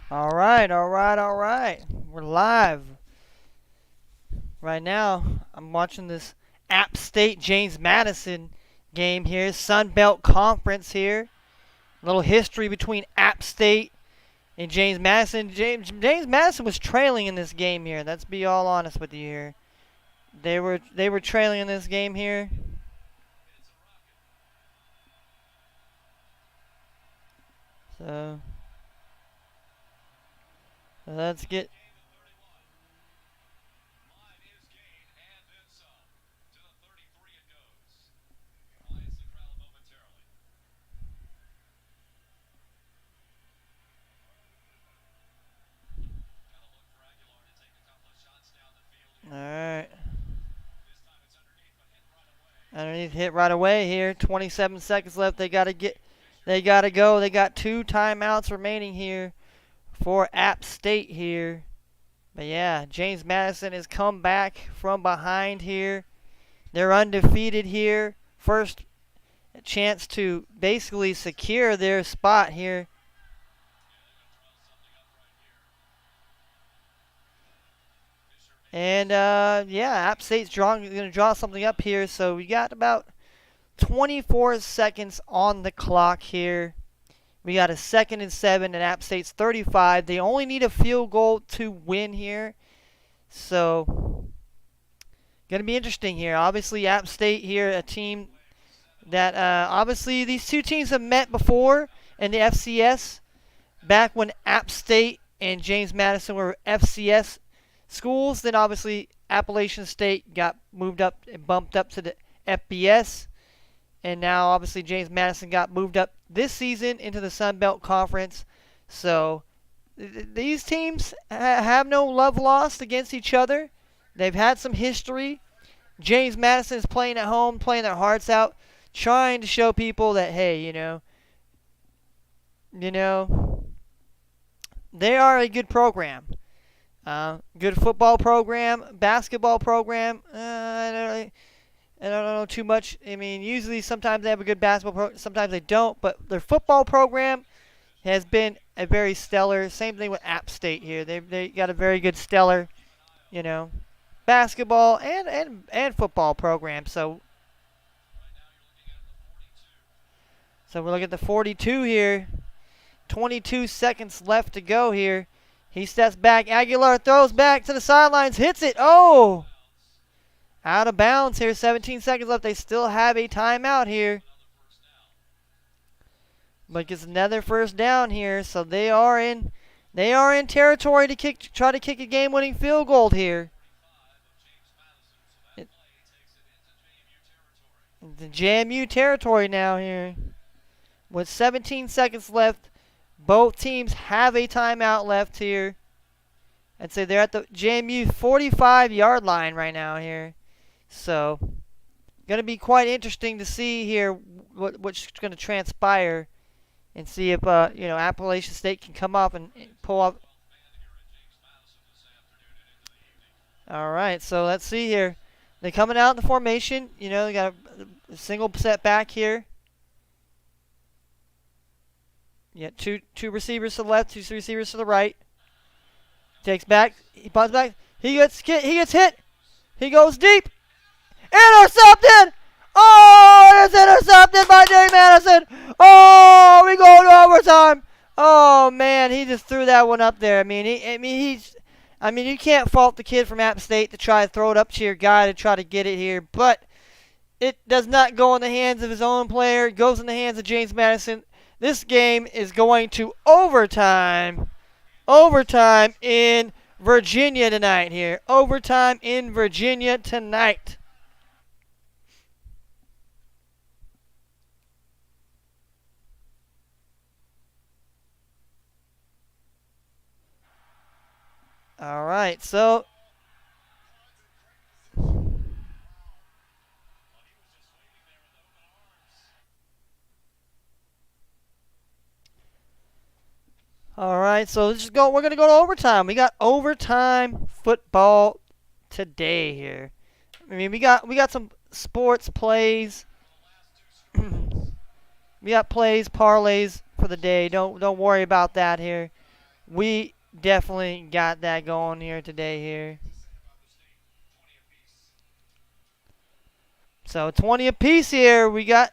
All right, all right, all right. We're live right now. I'm watching this App State James Madison game here, Sun Belt Conference here. A little history between App State and James Madison. James Madison was trailing in this game here. Let's be all honest with you here. They were trailing in this game here. So let's get. All right. Underneath hit right away here. 27 seconds left. They gotta go. They got 2 timeouts remaining here for App State here. But yeah, James Madison has come back from behind here. They're undefeated here. First chance to basically secure their spot here. And yeah, App State's going to draw something up here. So we got about 24 seconds on the clock here. We got a 2nd and 7 and App State's 35. They only need a field goal to win here. So, going to be interesting here. Obviously, App State here, a team that obviously these two teams have met before in the FCS. Back when App State and James Madison were FCS schools, then obviously Appalachian State got moved up and bumped up to the FBS. And now, obviously, James Madison got moved up this season into the Sun Belt Conference. So, these teams have no love lost against each other. They've had some history. James Madison is playing at home, playing their hearts out, trying to show people that, hey, they are a good program. Good football program, basketball program. I don't know too much. I mean, usually sometimes they have a good basketball program, sometimes they don't. But their football program has been a very stellar. Same thing with App State here. They got a very good stellar, basketball and football program. So we're looking at the 42 here. 22 seconds left to go here. He steps back. Aguilar throws back to the sidelines. Hits it. Oh! Out of bounds here. 17 seconds left. They still have a timeout here. But gets another first down here. So they are in territory to try to kick a game-winning field goal here. The JMU territory now here. With 17 seconds left, both teams have a timeout left here. I'd say they're at the JMU 45-yard line right now here. So, going to be quite interesting to see here what's going to transpire and see if Appalachian State can come up and pull off. All right, so let's see here. They're coming out in the formation. They got a single set back here. Yeah, two receivers to the left, 2 receivers to the right. Takes back. He punts back. He gets hit. He goes deep. Intercepted! Oh, it's intercepted by James Madison. Oh, we go to overtime. Oh man, he just threw that one up there. I mean, you can't fault the kid from App State to try to throw it up to your guy to try to get it here, but it does not go in the hands of his own player. It goes in the hands of James Madison. This game is going to overtime. Overtime in Virginia tonight here. Overtime in Virginia tonight. All right, so we're gonna go to overtime. We got overtime football today here. I mean, we got some sports plays. We got plays, parlays for the day. Don't worry about that here. We definitely got that going here today here. So 20 apiece here. We got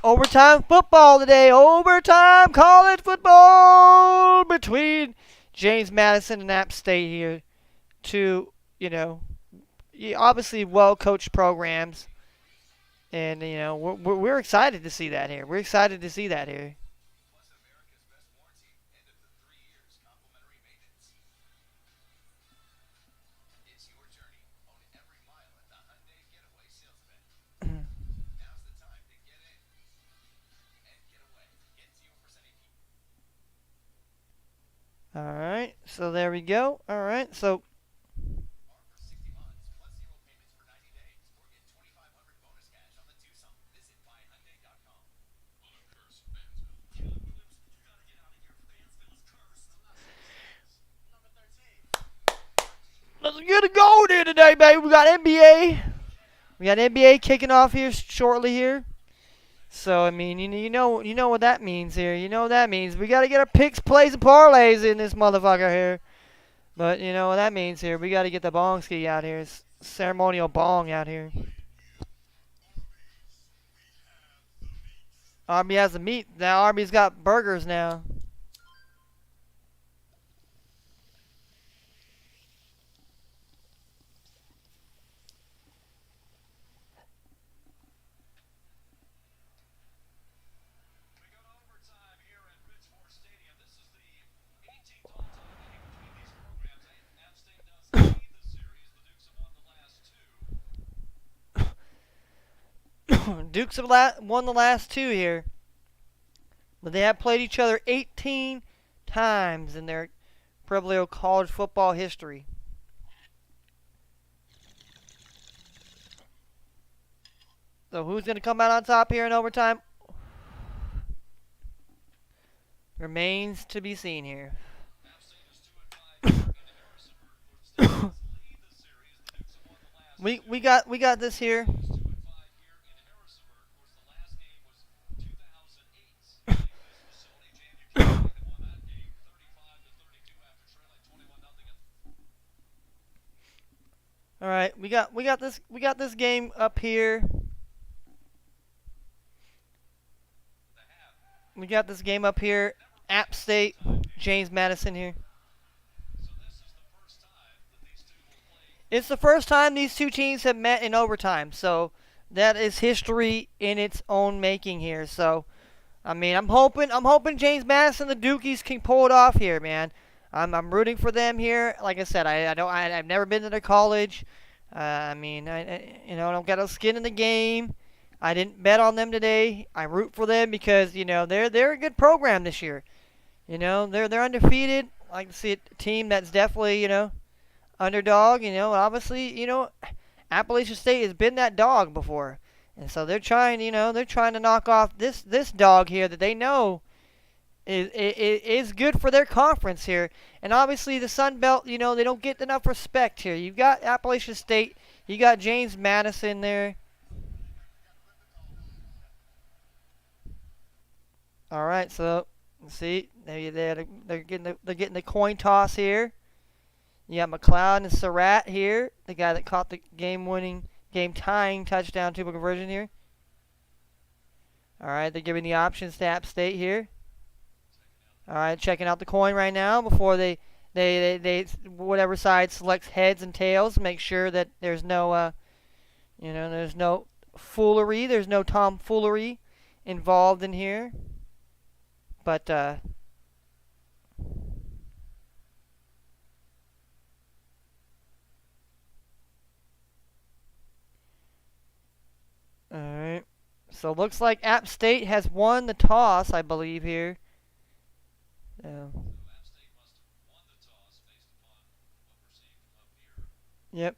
overtime football today. Overtime college football between James Madison and App State here. Two, obviously well-coached programs. And, we're excited to see that here. We're excited to see that here. All right, so there we go. All right, so let's get it going here today, baby. We got NBA. We got NBA kicking off here shortly here. So I mean, you know what that means here. You know what that means. We got to get our picks, plays, and parlays in this motherfucker here. But you know what that means here. We got to get the bong ski out here. Ceremonial bong out here. Army has the meat. Now Army's got burgers now. Dukes have won the last two here. But they have played each other 18 times in their probably college football history. So who's going to come out on top here in overtime? Remains to be seen here. we got this here. All right, we got this game up here. We got this game up here. App State, James Madison here. It's the first time these two teams have met in overtime, so that is history in its own making here. So, I mean, I'm hoping James Madison, the Dukies, can pull it off here, man. I'm rooting for them here. Like I said, I've never been to their college. I mean, I don't got no skin in the game. I didn't bet on them today. I root for them because they're a good program this year. They're undefeated. I like to see a team that's definitely underdog. Obviously Appalachian State has been that dog before, and so they're trying to knock off this dog here that they know is good for their conference here. And obviously the Sun Belt, they don't get enough respect here. You've got Appalachian State, you got James Madison there. All right, so let's see, they're getting the coin toss here. You got McLeod and Surratt here, the guy that caught the game-tying touchdown two-point conversion here. All right, they're giving the options to App State here. All right, checking out the coin right now before they whatever side selects heads and tails. Make sure that there's no there's no foolery, there's no tomfoolery involved in here. But all right. So looks like App State has won the toss, I believe here. Yep.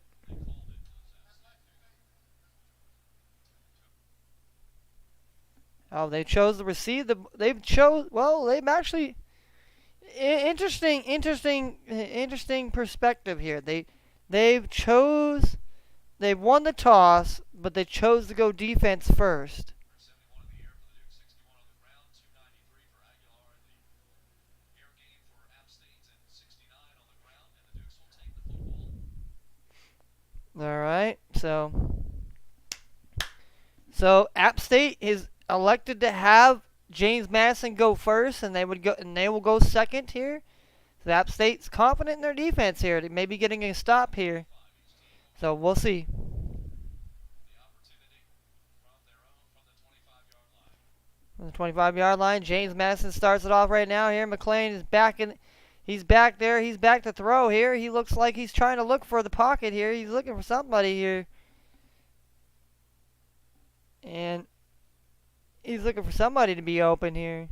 Oh, they chose to receive the. They've chose. Well, they've actually. Interesting perspective here. They've won the toss, but they chose to go defense first. So App State is elected to have James Madison go first, and they will go second here. So App State's confident in their defense here. They may be getting a stop here. So we'll see. On the 25-yard line, James Madison starts it off right now here. McLean is back in. He's back there. He's back to throw here. He looks like he's trying to look for the pocket here. He's looking for somebody here. And he's looking for somebody to be open here.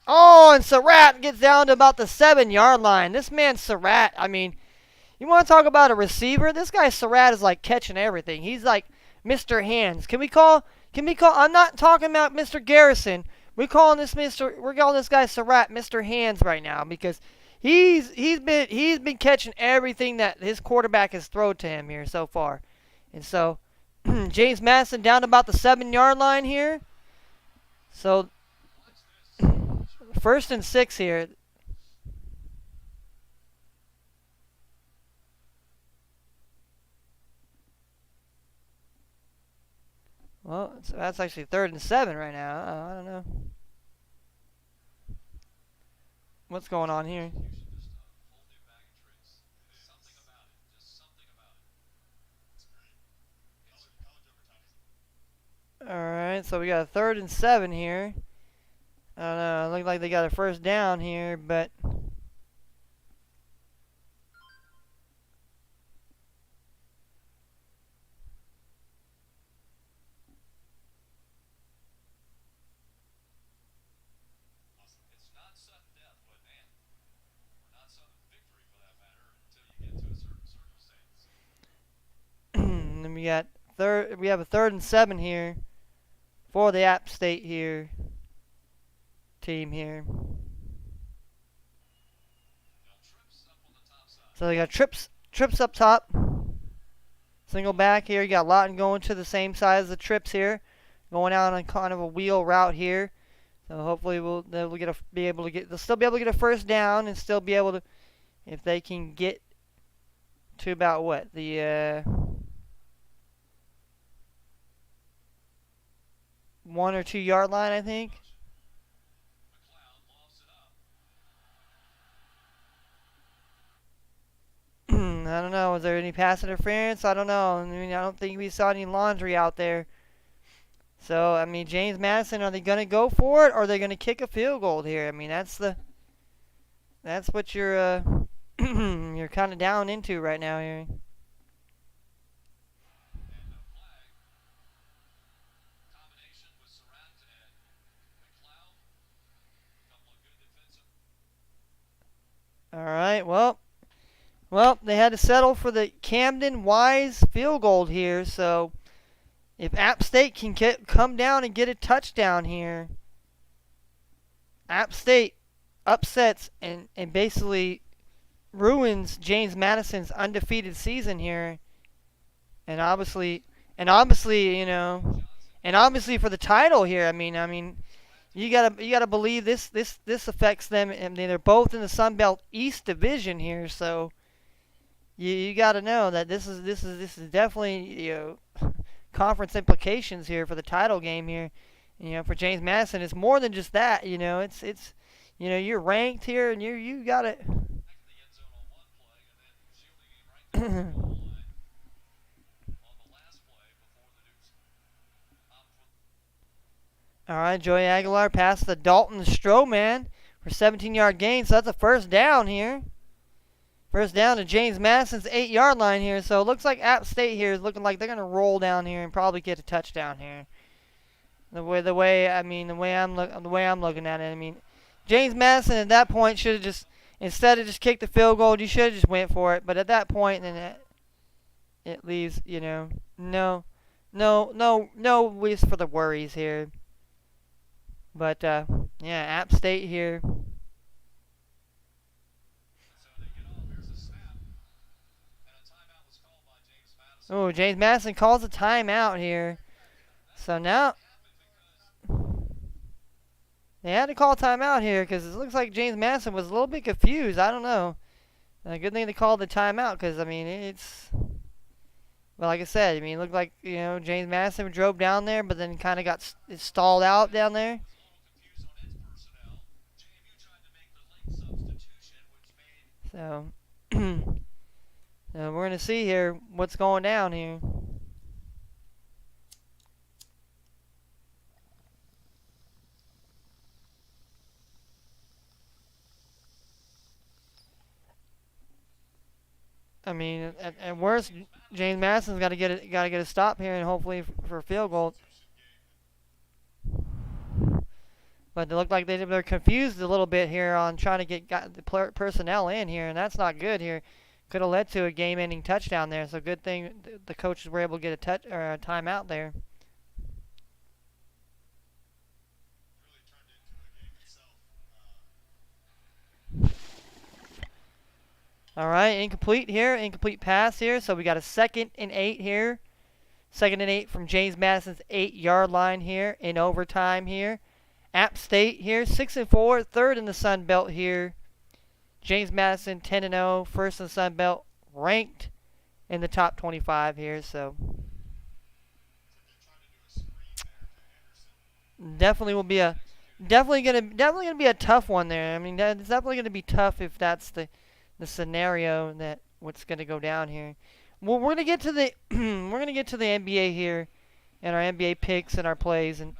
Oh, and Surratt gets down to about the 7-yard line. This man Surratt, I mean, you want to talk about a receiver? This guy Surratt is like catching everything. He's like Mr. Hands. Can we call I'm not talking about Mr. Garrison. We're calling this guy Surratt Mr. Hands right now because he's been catching everything that his quarterback has thrown to him here so far. And so James Madison down to about the 7-yard line here. So 1st and 6 here. Well, that's actually 3rd and 7 right now. I don't know what's going on here. Alright, so we got a 3rd and 7 here. I don't know, it looks like they got a 1st down here, but and then we have a 3rd and 7 here for the App State here team here. So they got trips up top. Single back here. You got Lawton going to the same side as the trips here, going out on kind of a wheel route here. So hopefully they'll still be able to get a 1st down and still be able to, if they can get to about what the 1 or 2 yard line, I think. I don't know. Was there any pass interference? I don't know. I mean, I don't think we saw any laundry out there. So, I mean, James Madison, are they going to go for it or are they going to kick a field goal here? I mean, that's what you're you're kind of down into right now here. All right. Well, they had to settle for the Camden Wise field goal here. So, if App State can come down and get a touchdown here, App State upsets and basically ruins James Madison's undefeated season here. And obviously, you know, and obviously for the title here, I mean, you gotta believe this affects them. I mean, they're both in the Sun Belt East Division here, so you gotta know that this is definitely, you know, conference implications here for the title game here. You know, for James Madison, it's more than just that. You know, it's you know, you're ranked here and you got it. All right, Joey Aguilar passed the Dalton Stroman for 17-yard gain, so that's a 1st down here. 1st down to James Madison's 8-yard line here. So it looks like App State here is looking like they're gonna roll down here and probably get a touchdown here. The way I'm looking at it, I mean, James Madison at that point should have just, instead of just kicked the field goal, you should have just went for it. But at that point, then it leaves, you know, no reason for the worries here. But yeah, App State here. Oh, James Madison calls a timeout here. So now they had to call a timeout here because it looks like James Madison was a little bit confused. I don't know. Good thing they called the timeout because, I mean, well, like I said, I mean, it looked like, James Madison drove down there, but then kind of got stalled out down there. So, we're going to see here what's going down here. I mean, at worst, James Madison's got to get a stop here, and hopefully for a field goal. But they look like they're confused a little bit here on trying to get the personnel in here, and that's not good here. Could have led to a game-ending touchdown there. So good thing the coaches were able to get a timeout there. All right, incomplete here, incomplete pass here. So we got a 2nd and 8 here. 2nd and 8 from James Madison's 8-yard line here in overtime here. App State here, 6-4, 3rd in the Sun Belt here. James Madison 10-0, 1st in the Sun Belt, ranked in the top 25 here. So definitely gonna be a tough one there. I mean, it's definitely gonna be tough if that's the scenario that what's gonna go down here. Well, we're gonna get to the NBA here, and our NBA picks and our plays, and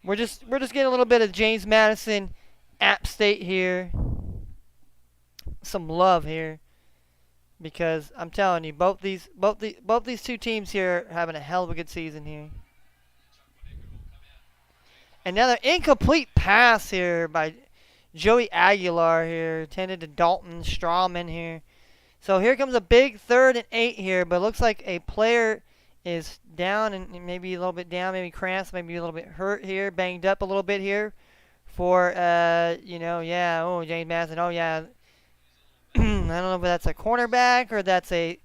we're just getting a little bit of James Madison, App State here, some love here, because I'm telling you, both these two teams here are having a hell of a good season here. Another incomplete pass here by Joey Aguilar here, intended to Dalton Strawman here. So here comes a big 3rd and 8 here, but it looks like a player is down and maybe a little bit down, maybe cramps, maybe a little bit hurt here, banged up a little bit here for, James Madison. Oh, yeah. I don't know if that's a cornerback or that's I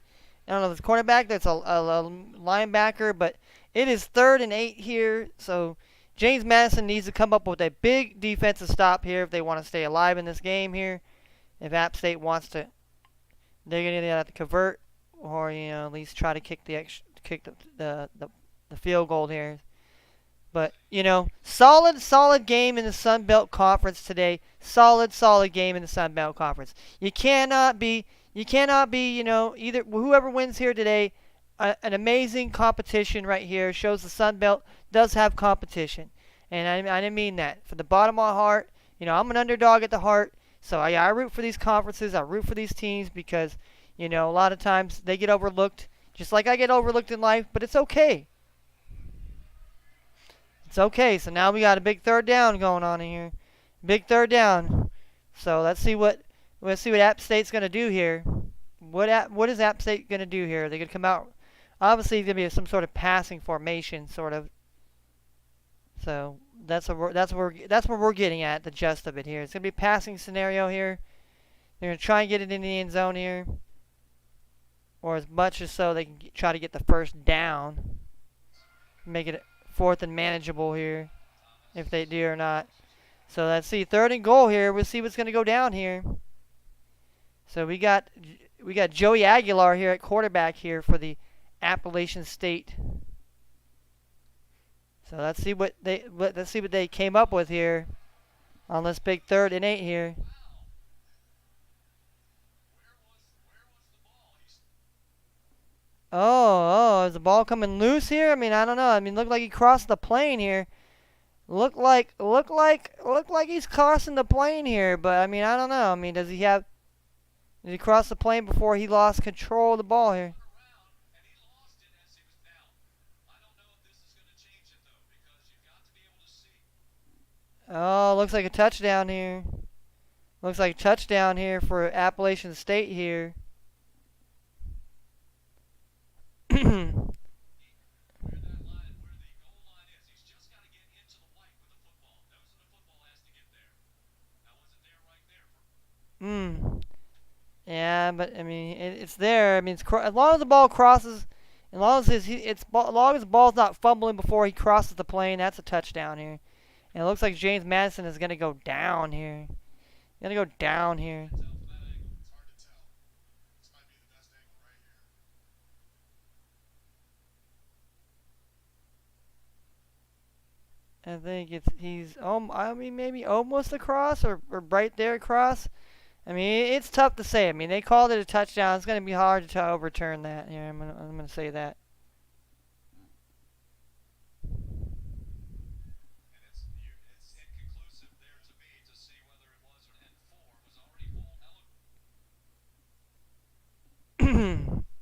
don't know if it's a cornerback, that's a linebacker, but it is 3rd and 8 here, so James Madison needs to come up with a big defensive stop here if they want to stay alive in this game here. If App State wants to, they're going to have to convert or at least try to kick the field goal here. But solid game in the Sun Belt Conference today. Solid game in the Sun Belt Conference. You cannot be either whoever wins here today. An amazing competition right here shows the Sun Belt does have competition, and I didn't mean that from the bottom of my heart. I'm an underdog at the heart, so I root for these conferences. I root for these teams because a lot of times they get overlooked, just like I get overlooked in life. But it's okay. It's okay. So now we got a big 3rd down going on in here, big 3rd down. So let's see what App State's gonna do here. What is App State gonna do here? They're gonna come out. Obviously, it's going to be some sort of passing formation, sort of. So that's where we're getting at, the gist of it here. It's going to be a passing scenario here. They're going to try and get it in the end zone here, or as much as so they can try to get the 1st down, make it 4th and manageable here, if they do or not. So let's see, 3rd and goal here. We'll see what's going to go down here. So we got Joey Aguilar here at quarterback here for the Appalachian State. So let's see what they came up with here on this big 3rd and 8 here. Is the ball coming loose here? I mean, I don't know. I mean, looked like he crossed the plane here. Looked like he's crossing the plane here, but I mean, I don't know. I mean, did he cross the plane before he lost control of the ball here? Oh, looks like a touchdown here. Looks like a touchdown here for Appalachian State here. Yeah, but I mean, it's there. I mean, as long as the ball crosses, as long as the ball's not fumbling before he crosses the plane, that's a touchdown here. And it looks like James Madison is gonna go down here. Gonna go down here. I think he's I mean maybe almost across or right there across. I mean it's tough to say. I mean they called it a touchdown. It's gonna be hard to overturn that. Yeah, I'm gonna say that.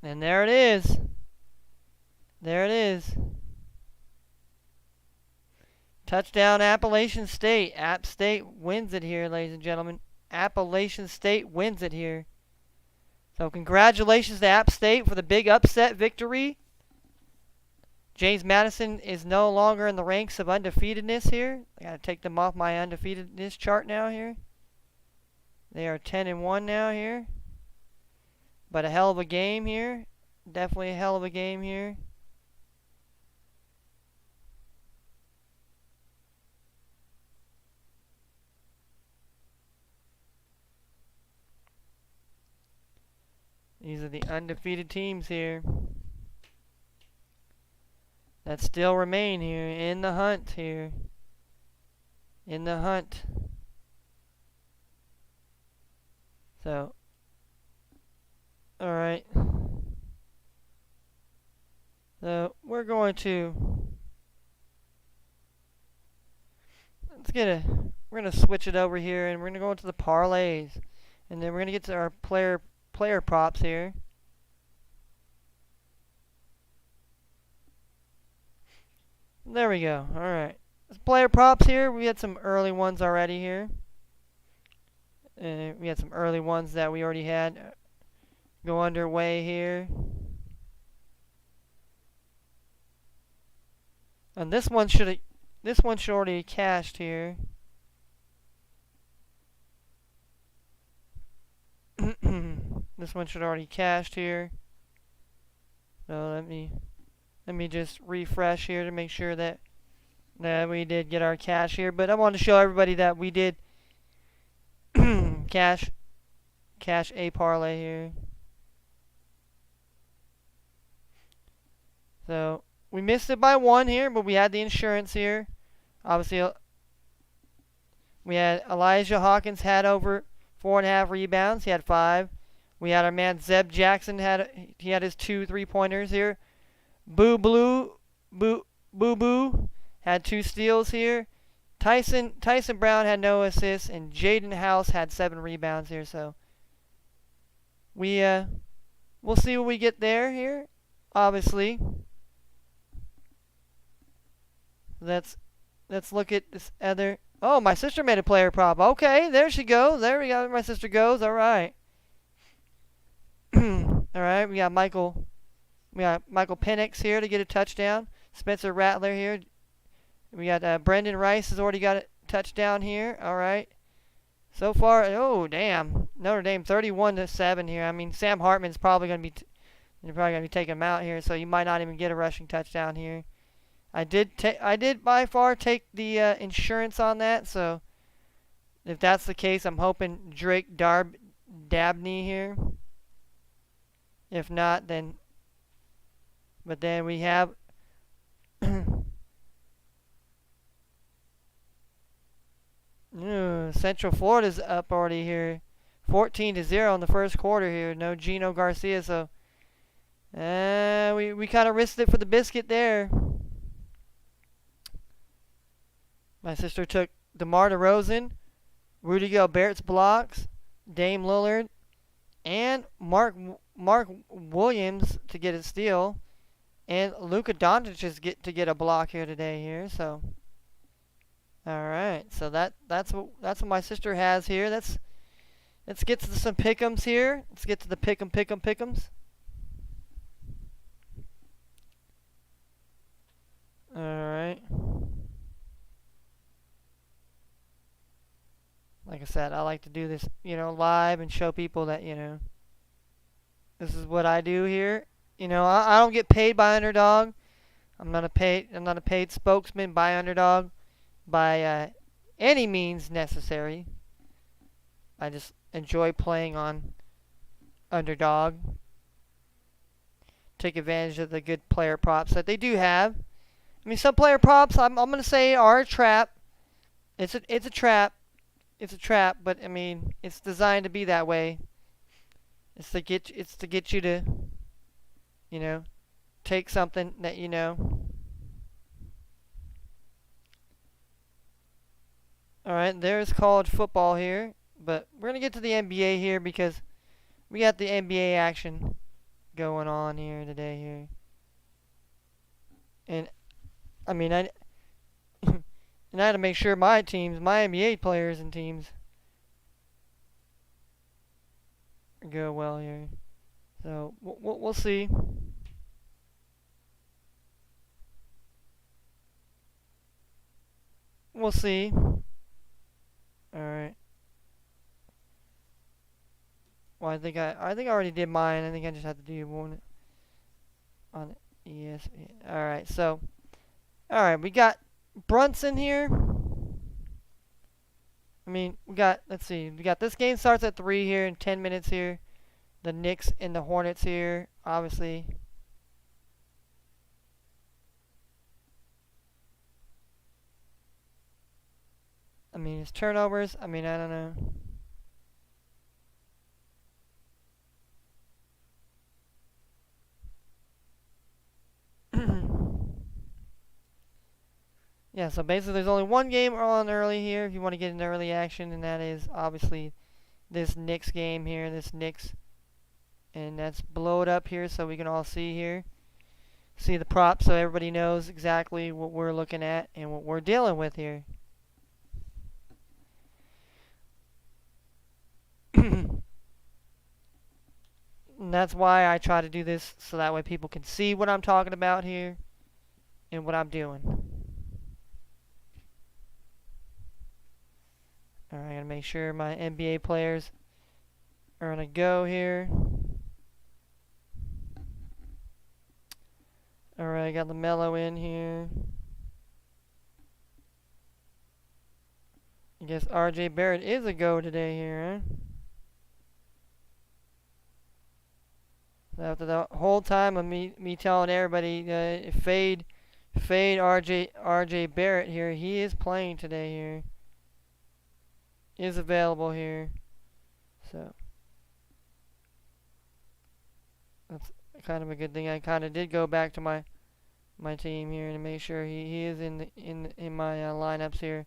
And there it is. There it is. Touchdown Appalachian State. App State wins it here, ladies and gentlemen. Appalachian State wins it here. So congratulations to App State for the big upset victory. James Madison is no longer in the ranks of undefeatedness here. I gotta take them off my undefeatedness chart now here. They are 10-1 now here. But a hell of a game here. Definitely a hell of a game here. These are the undefeated teams here that still remain here in the hunt here. In the hunt. So, alright. So, we're going to we're going to switch it over here and we're going to go into the parlays. And then we're going to get to our player props here. There we go. Alright. Player props here. We had some early ones already here. We had some early ones that we already had go underway here. And this one should already cashed here. This one should already cashed here. So let me just refresh here to make sure that we did get our cash here. But I want to show everybody that we did cash a parlay here. So we missed it by 1 here, but we had the insurance here. Obviously, we had Elijah Hawkins had over 4.5 rebounds. He had 5. We had our man Zeb Jackson had his 2 3-pointers here. Boo Boo had 2 steals here. Tyson Brown had no assists, and Jaden House had 7 rebounds here. So we'll see what we get there here. Obviously, let's look at this other. Oh, my sister made a player prop. Okay, there she goes. There we go. My sister goes. All right. All right. We got Michael Penix here to get a touchdown. Spencer Rattler here. We got Brendan Rice has already got a touchdown here. All right. So far, oh damn, Notre Dame 31-7 here. I mean, Sam Hartman's probably gonna be taking him out here, so you might not even get a rushing touchdown here. I did by far take the insurance on that, so if that's the case, I'm hoping Drake Dabney here. If not, then. But then we have. Central Florida's up already here, 14-0 in the first quarter here. No Gino Garcia, so we kind of risked it for the biscuit there. My sister took DeMar DeRozan, Rudy Gobert's blocks, Dame Lillard, and Mark Williams to get a steal, and Luka Doncic to get a block here today here. So, all right. So that's what my sister has here. Let's get to some pick'ems here. Let's get to the pick'ems. All right. Like I said, I like to do this, live and show people that, this is what I do here. I don't get paid by Underdog. I'm not a paid spokesman by Underdog by any means necessary. I just enjoy playing on Underdog. Take advantage of the good player props that they do have. I mean, some player props I'm gonna say are a trap. It's a trap. It's a trap, but I mean, it's designed to be that way. It's to get you to, you know, take something that you know. All right, there's college football here, but we're gonna get to the NBA here because we got the NBA action going on here today here, and I mean and I had to make sure my teams, my NBA players and teams, go well here. So we'll see. We'll see. All right. Well, I think I already did mine. I think I just have to do one on ESPN. All right. So, all right, we got Brunson here. I mean, let's see. We got this game starts at 3 here in 10 minutes here. The Knicks and the Hornets here, obviously. I mean, it's turnovers. I mean, I don't know. Yeah, so basically there's only one game on early here if you want to get into early action, and that is obviously this Knicks game here, this Knicks. And that's blow it up here so we can all see here. See the props so everybody knows exactly what we're looking at and what we're dealing with here. And that's why I try to do this so that way people can see what I'm talking about here and what I'm doing. Alright, I gotta make sure my NBA players are gonna go here. Alright, I got LaMelo in here. I guess RJ Barrett is a go today here, huh? So after the whole time of me telling everybody fade RJ Barrett here, he is playing today here. Is available here. So that's kind of a good thing. I kind of did go back to my team here to make sure he is in my lineups here.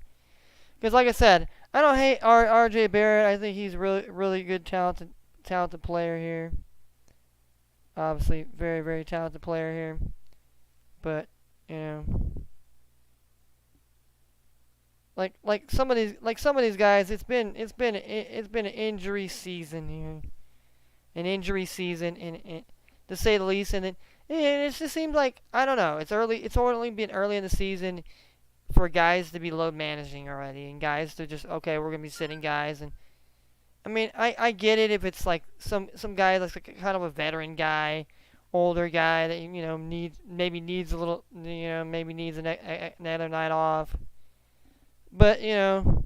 Because like I said, I don't hate RJ Barrett. I think he's really good, talented player here. Obviously, very talented player here. But you know, like some of these guys, it's been an injury season here, an injury season, and to say the least. And it just seems like I don't know. It's early. It's only been early in the season for guys to be load managing already, and guys to just okay, we're gonna be sitting guys. And I mean, I get it if it's like some guy that's like kind of a veteran guy, older guy that you know needs a little, you know, maybe needs another night off. But you know,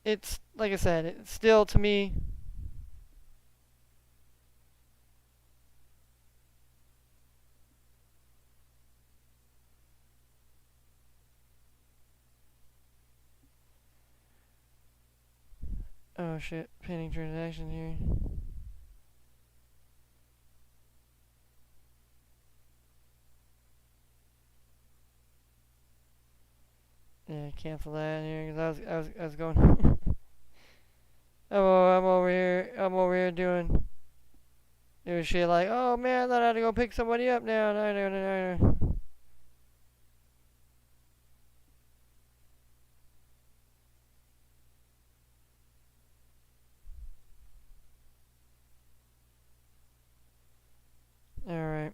it's like I said, it's still to me. Oh shit, pending transaction here. Yeah, cancel that here because I was going. I'm over here doing shit like, oh man, I thought I had to go pick somebody up now. No. Alright.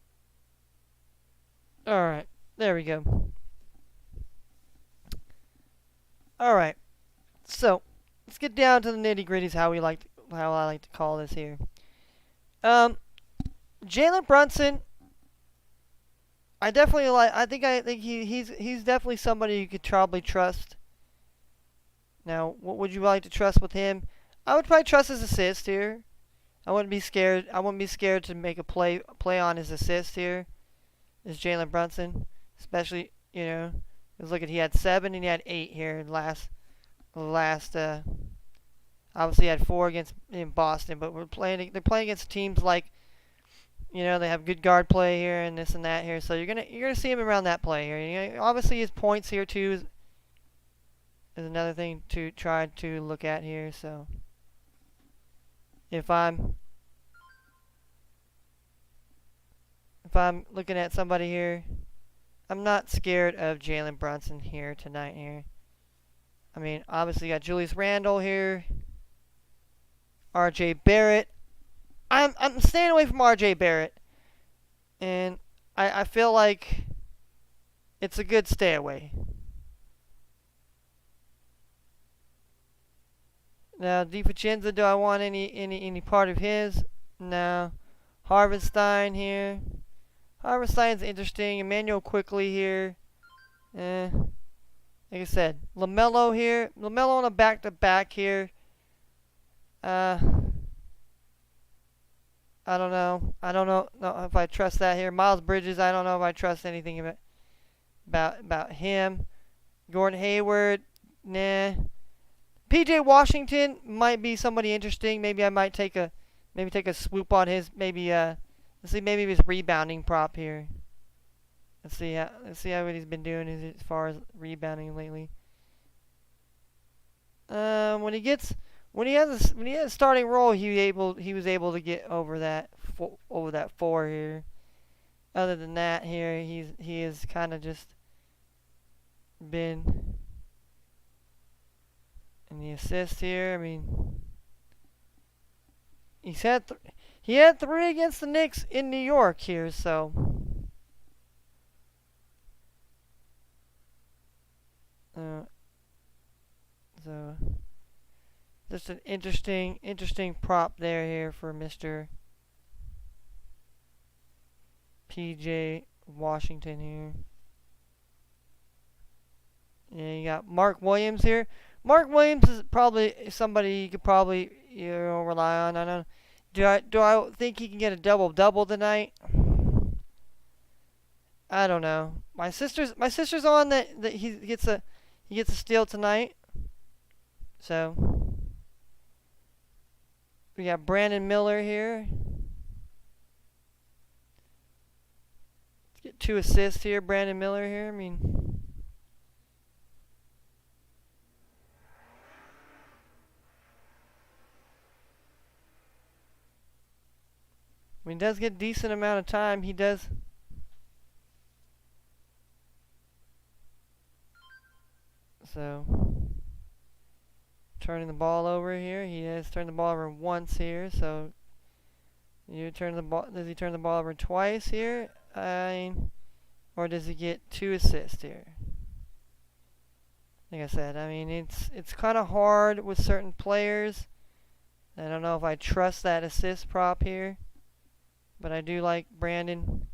Alright. There we go. Alright. So, let's get down to the nitty gritties how I like to call this here. Jalen Brunson, I definitely like. I think he's definitely somebody you could probably trust. Now, what would you like to trust with him? I would probably trust his assist here. I wouldn't be scared. I wouldn't be scared to make a play on his assist here. Is Jalen Brunson, especially you know, because look at, he had 7 and he had 8 here last obviously he had 4 in Boston, but they're playing against teams like, you know, they have good guard play here and this and that here, so you're gonna see him around that play here. You know, obviously his points here too is another thing to try to look at here. So if I'm looking at somebody here, I'm not scared of Jalen Brunson here tonight here. I mean, obviously you got Julius Randle here, R.J. Barrett. I'm staying away from R.J. Barrett, and I feel like it's a good stay away. Now, DiVincenzo, do I want any part of his? No. Harvenstein here. Harvenstein's interesting. Emmanuel Quickly here. Like I said, LaMelo here. LaMelo on a back-to-back here. I don't know. I don't know if I trust that here. Miles Bridges, I don't know if I trust anything about him. Gordon Hayward, nah. PJ Washington might be somebody interesting. Maybe I might take a swoop on his let's see, maybe his rebounding prop here. Let's see how what he's been doing as far as rebounding lately. When he has a starting role, he was able to get over that 4 here. Other than that, here he has kind of just been in the assist here. I mean, he had 3 against the Knicks in New York here, so. So just an interesting prop here for Mr. PJ Washington here. Yeah, you got Mark Williams here. Mark Williams is probably somebody you could probably rely on. I don't. Do I think he can get a double tonight? I don't know. My sister's on that he gets a steal tonight. So we got Brandon Miller here. Let's get 2 assists here. Brandon Miller here. I mean, he does get a decent amount of time. He does. So, turning the ball over here. He has turned the ball over once here. So, does he turn the ball over twice here? Or does he get 2 assists here? Like I said, I mean, it's kind of hard with certain players. I don't know if I trust that assist prop here. But I do like Brandon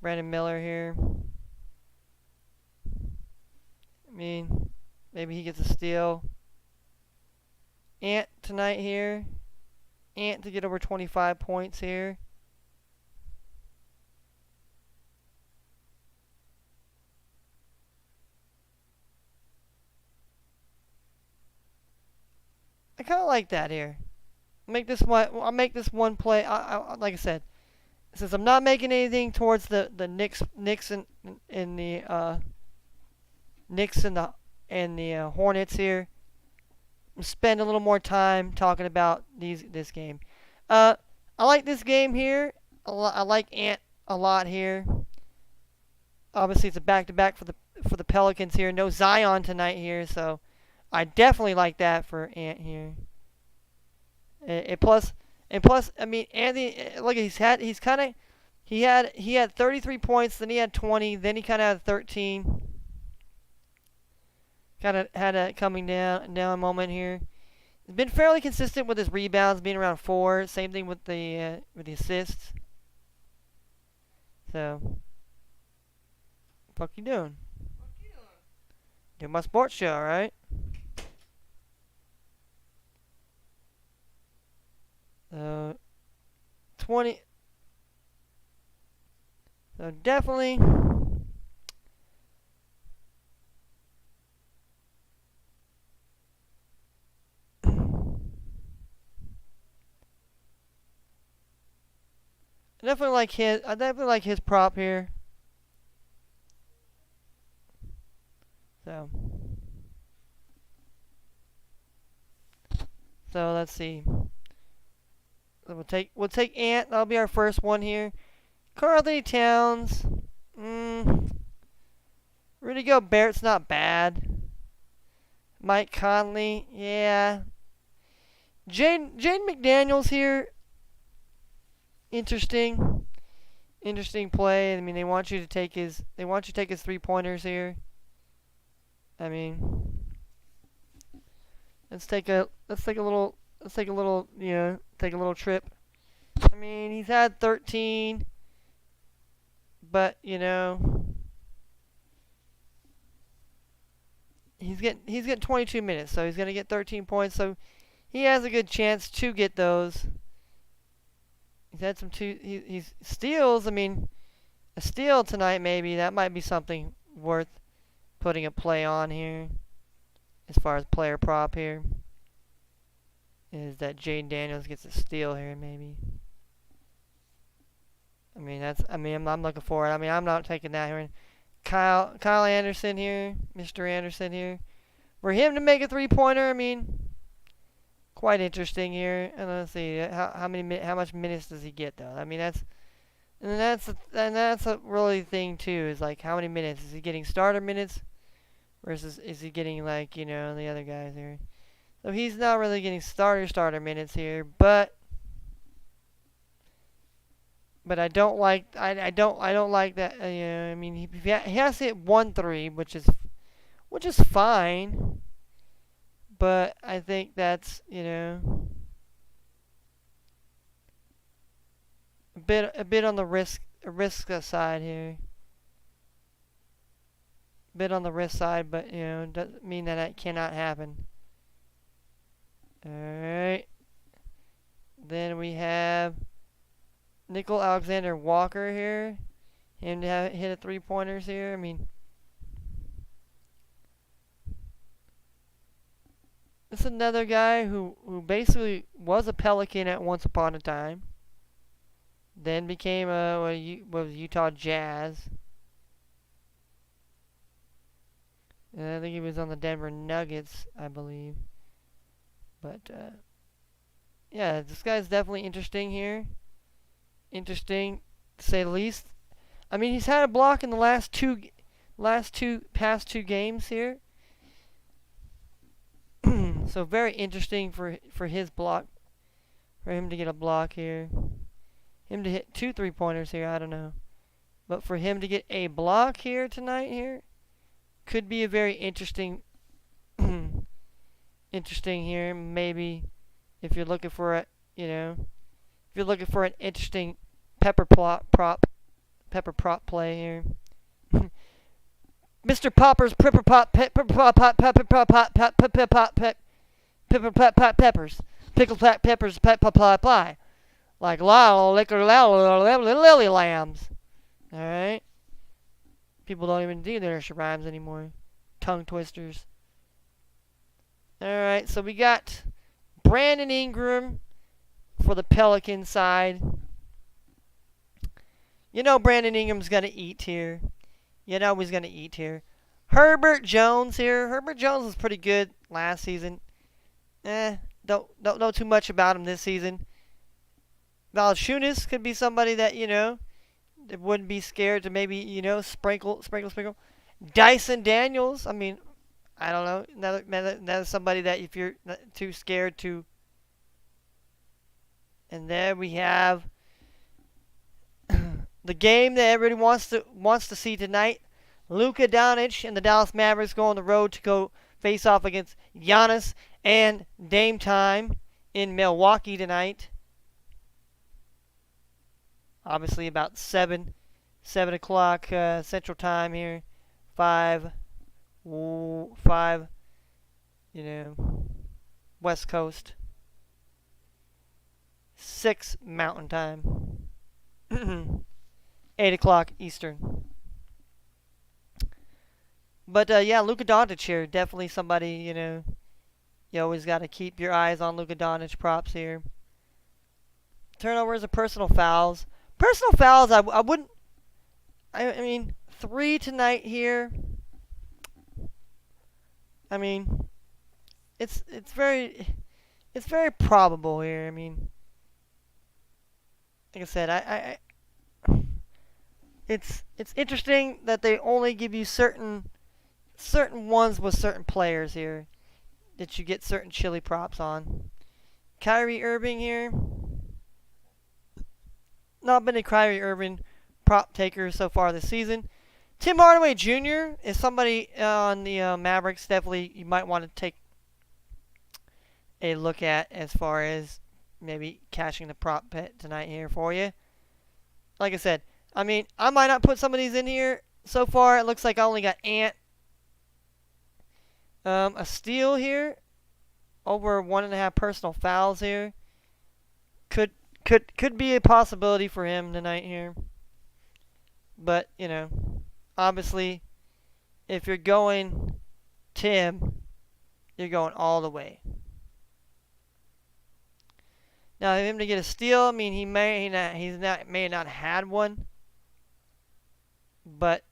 Miller here. I mean, maybe he gets a steal. Ant tonight here. Ant to get over 25 points here. I kind of like that here. I'll make this one play. Like I said, since I'm not making anything towards the Knicks and the Hornets here, I'm spend a little more time talking about this game. I like this game here. I like Ant a lot here. Obviously, it's a back-to-back for the Pelicans here. No Zion tonight here, so I definitely like that for Ant here. And plus, I mean, Anthony. Look, he had 33 points, then he had 20, then he kind of had 13. Kind of had a coming down moment here. He's been fairly consistent with his rebounds, being around 4. Same thing with the assists. So, fuck you doing? Doing my sports show, right? 20. So definitely I definitely like his prop here. So let's see. So we'll take Ant. That'll be our first one here. Carly Towns. Rudy Gobert's not bad. Mike Conley, yeah. Jane McDaniels here. Interesting play. I mean, they want you to take his 3-pointers here. I mean, let's take a little trip. I mean, he's had 13, but he's getting 22 minutes, so he's gonna get 13 points. So he has a good chance to get those. He's had some he's steals. I mean, a steal tonight maybe that might be something worth putting a play on here. As far as player prop here, is that Jaden Daniels gets a steal here maybe. I mean I'm looking for it. I mean I'm not taking that here. Kyle Anderson here, Mr. Anderson here. For him to make a 3-pointer, I mean, quite interesting here. And let's see how much minutes does he get though. I mean that's a really thing too. Is like how many minutes is he getting? Starter minutes versus is he getting like the other guys here? So he's not really getting starter minutes here, but I don't like that. I mean he has to hit 1 3, which is fine. But I think that's a bit on the risk side here. A bit on the risk side, but doesn't mean that it cannot happen. All right. Then we have Nickel Alexander Walker here. Him to hit a 3-pointers here. I mean, this is another guy who basically was a Pelican at once upon a time. Then became Utah Jazz. And I think he was on the Denver Nuggets, I believe. But yeah, this guy's definitely interesting here. Interesting, to say the least. I mean, he's had a block in the past two games here. So very interesting for his block, for him to get a block here. Him to hit 2 3-pointers here, I don't know. But for him to get a block here tonight here, could be a very interesting here. Maybe if you're looking for an interesting pepper prop play here. Mr. Popper's peppers. Pickle peppers pie. Like lily lambs. Alright? People don't even do their rhymes anymore. Tongue twisters. Alright, so we got Brandon Ingram for the Pelican side. Brandon Ingram's going to eat here. He's going to eat here. Herbert Jones here. Herbert Jones was pretty good last season. Don't know too much about him this season. Valanciunas could be somebody that, that wouldn't be scared to maybe, sprinkle. Dyson Daniels, I mean, I don't know. Another somebody that if you're not too scared to. And then we have the game that everybody wants to see tonight. Luka Doncic and the Dallas Mavericks go on the road to go face off against Giannis and Dame Time in Milwaukee tonight. Obviously about 7 o'clock Central Time here. 5, West Coast. 6 Mountain Time. 8 o'clock Eastern. But yeah, Luka Doncic here, definitely somebody, you always got to keep your eyes on Luka Doncic props here. Turnovers and personal fouls. Personal fouls, I wouldn't. I mean, 3 tonight here. I mean, it's very probable here. I mean, like I said, it's interesting that they only give you certain ones with certain players here that you get certain chili props on. Kyrie Irving here. Not been a Kyrie Irving prop taker so far this season. Tim Hardaway Jr. is somebody on the Mavericks definitely you might want to take a look at as far as maybe cashing the prop bet tonight here for you. Like I said, I mean, I might not put some of these in here. So far, it looks like I only got Ant. A steal here. Over 1.5 personal fouls here. Could be a possibility for him tonight here. But, you know, obviously, if you're going Tim, you're going all the way. Now, him to get a steal, I mean, he may not had one, but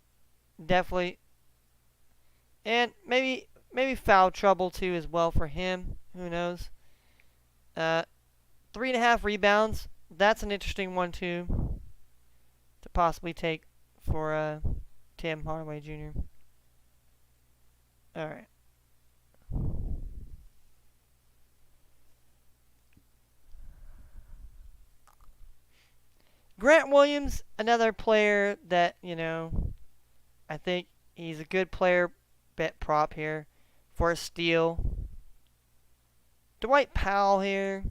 definitely, and maybe foul trouble too as well for him. Who knows? 3.5 rebounds. That's an interesting one too to possibly take for Tim Hardaway Jr. All right. Grant Williams, another player that, you know, I think he's a good player bet prop here for a steal. Dwight Powell here.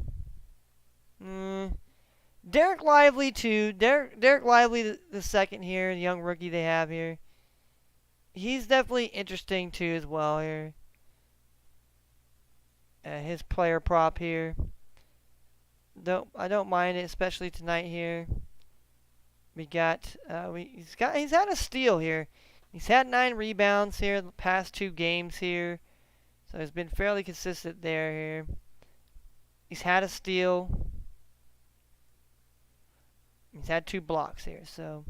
Derek Lively too. Derek Lively the second here, the young rookie they have here. He's definitely interesting too as well here. His player prop here. I don't mind it, especially tonight here. He's had a steal here. He's had 9 rebounds here the past 2 games here. So he's been fairly consistent there here. He's had a steal. He's had 2 blocks here. So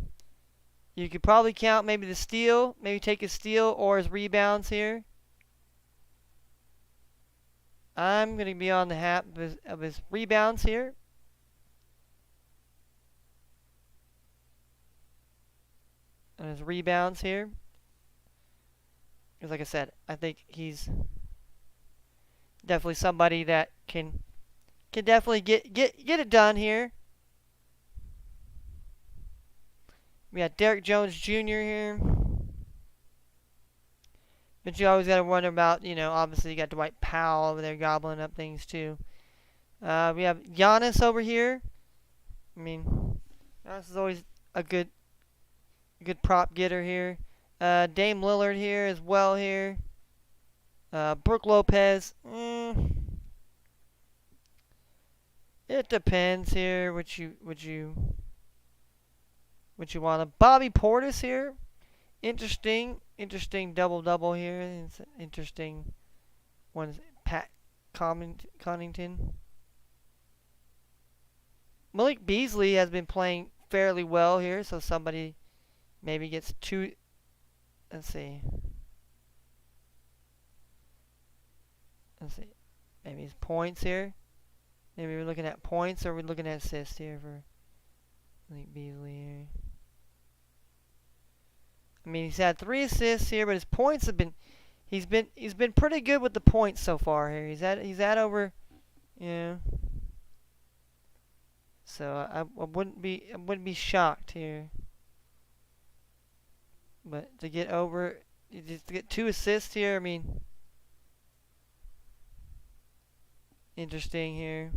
you could probably count maybe the steal, maybe take his steal or his rebounds here. I'm going to be on the half of his rebounds here. And his rebounds here. Because like I said, I think he's definitely somebody that can definitely get it done here. We got Derek Jones Jr. here. But you always got to wonder about, you know, obviously you got Dwight Powell over there gobbling up things too. We have Giannis over here. I mean, Giannis is always a good prop getter here. Dame Lillard here as well here. Brook Lopez. It depends here what you want. Bobby Portis here. Interesting double here. It's an interesting one. Pat Connaughton. Malik Beasley has been playing fairly well here, so somebody maybe gets 2. Let's see. Maybe his points here. Maybe we're looking at points, or we're looking at assists here for Malik Beasley here. I mean, he's had 3 assists here, but his points have been. He's been pretty good with the points so far here. He's at over, yeah. So I wouldn't be shocked here. But to get over, just to get 2 assists here, I mean, interesting here.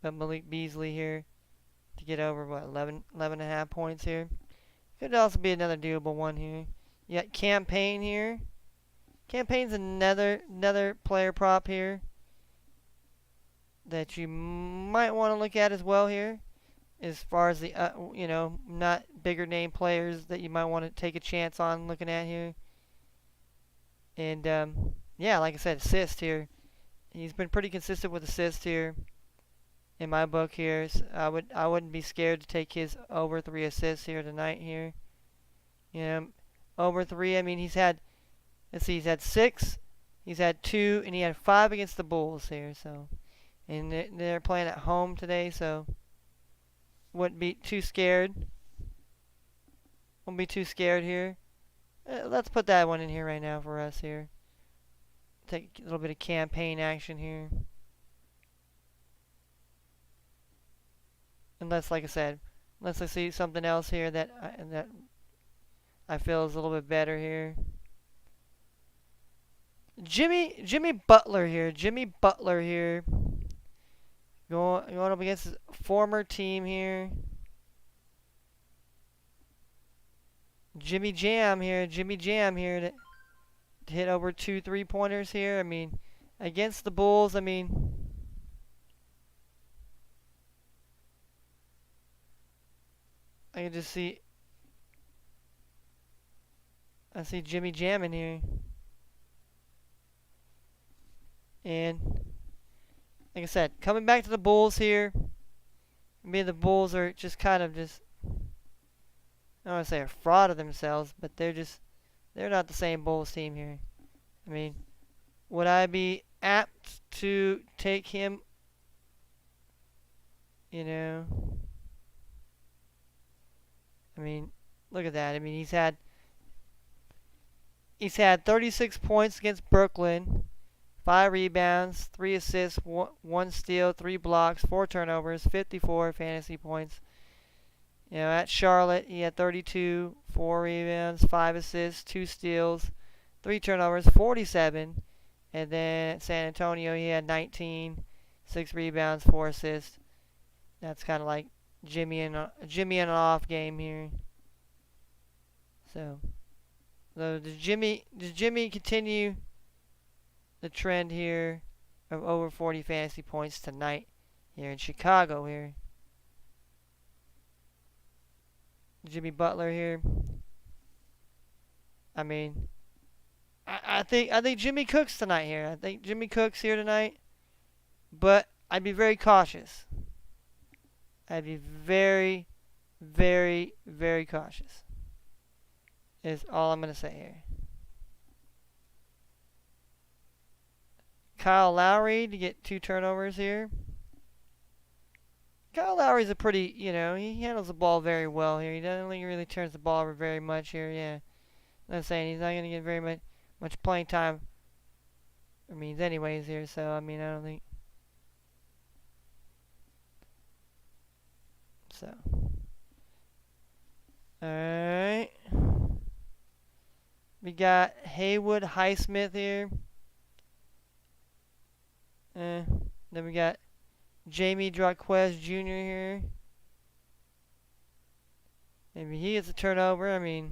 But Malik Beasley here to get over, what, 11.5 points here. Could also be another doable one here. You got Campaign here. Campaign's another player prop here that you might want to look at as well here. As far as the, you know, not bigger name players that you might want to take a chance on looking at here. And, yeah, like I said, assist here. He's been pretty consistent with assists here. in my book here. So I wouldn't be scared to take his over 3 assists here tonight here. You know, over 3. I mean, he's had, let's see, he's had 6, he's had 2, and he had 5 against the Bulls here. So, and they're playing at home today, so wouldn't be too scared. Won't be too scared here. Let's put that one in here right now for us here. Take a little bit of campaign action here. Unless, like I said, unless I see something else here that I feel is a little bit better here. Jimmy Butler here. Jimmy Butler here. Going up against his former team here. Jimmy Jam here to hit over 2 3-pointers here. I mean, against the Bulls, I mean, I can just see, I see Jimmy Jam in here. And, like I said, coming back to the Bulls here, maybe the Bulls are just kind of just, I don't want to say a fraud of themselves, but they're not the same Bulls team here. I mean, would I be apt to take him, you know? I mean, look at that. I mean, he's had 36 points against Brooklyn, 5 rebounds, 3 assists, 1 steal, 3 blocks, 4 turnovers, 54 fantasy points. You know, at Charlotte, he had 32, 4 rebounds, 5 assists, 2 steals, 3 turnovers, 47. And then at San Antonio, he had 19, 6 rebounds, 4 assists. That's kind of like Jimmy in an off game here. So does Jimmy continue the trend here of over 40 fantasy points tonight here in Chicago here? Jimmy Butler here. I mean, I think Jimmy cooks tonight here. I think Jimmy cooks here tonight, but I'd be very cautious. I'd be very, very, very cautious. Is all I'm going to say here. Kyle Lowry to get 2 turnovers here. Kyle Lowry's a pretty, you know, he handles the ball very well here. He doesn't really turns the ball over very much here, yeah. I'm saying he's not going to get very much playing time, I mean, anyways here, so, I mean, I don't think. So. Alright. We got Haywood Highsmith here. Then we got Jamie Draquez Jr. here. Maybe he gets a turnover. I mean,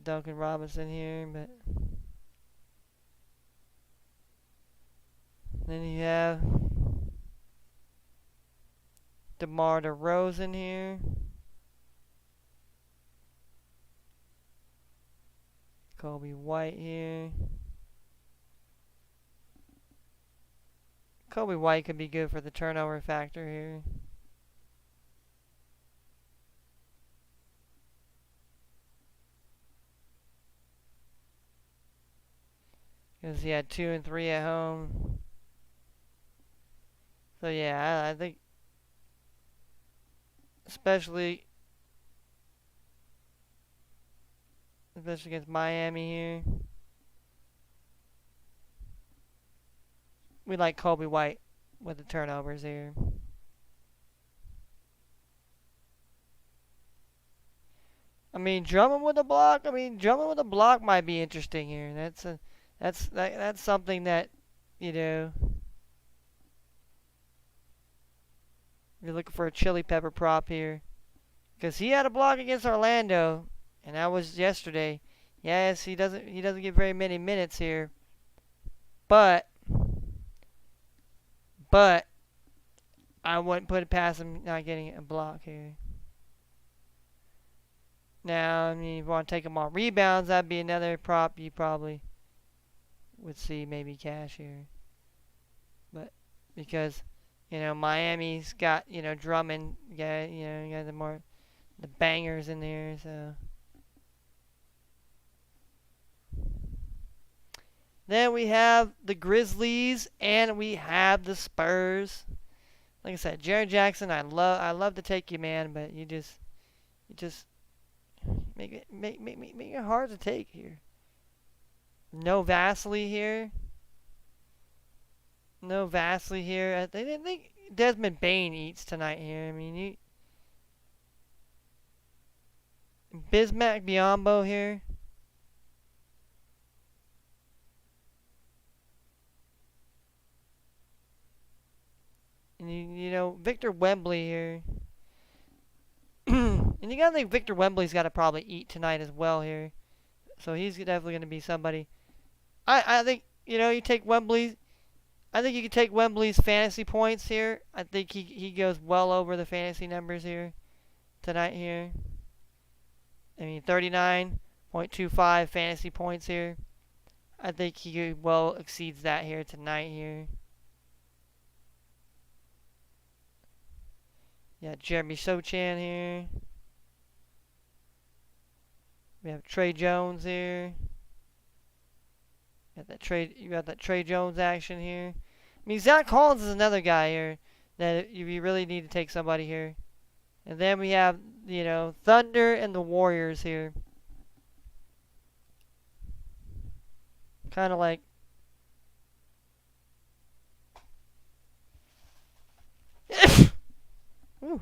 Duncan Robinson here, but then you have DeMar DeRozan here. Kobe White here. Kobe White could be good for the turnover factor here. Because he had 2 and 3 at home. So yeah, I think especially against Miami here, we like Kobe White with the turnovers here. I mean, Drummond with a block. I mean, Drummond with a block might be interesting here. That's something that, you know, you're looking for a chili pepper prop here, because he had a block against Orlando, and that was yesterday. Yes, he doesn't get very many minutes here, but I wouldn't put it past him not getting a block here. Now, I mean, if you want to take him on rebounds, that'd be another prop you probably would see maybe cash here. But because, Miami's got, Drummond, you got the bangers in there, so. Then we have the Grizzlies and we have the Spurs. Like I said, Jared Jackson, I love to take you, man, but you just make it hard to take here. No Vasily here. No Vasily here. I think Desmond Bain eats tonight here. I mean, Bismack Biyombo here. And Victor Wembley here. And you gotta think Victor Wembley's gotta probably eat tonight as well here. So he's definitely gonna be somebody. I think, you take Wembley. I think you could take Wembley's fantasy points here. I think he goes well over the fantasy numbers here tonight here. I mean, 39.25 fantasy points here. I think he well exceeds that here tonight here. Yeah, Jeremy Sochan here. We have Trey Jones here. You got that Trey Jones action here. I mean, Zach Collins is another guy here that you really need to take somebody here. And then we have, Thunder and the Warriors here. Kind of like. Ooh.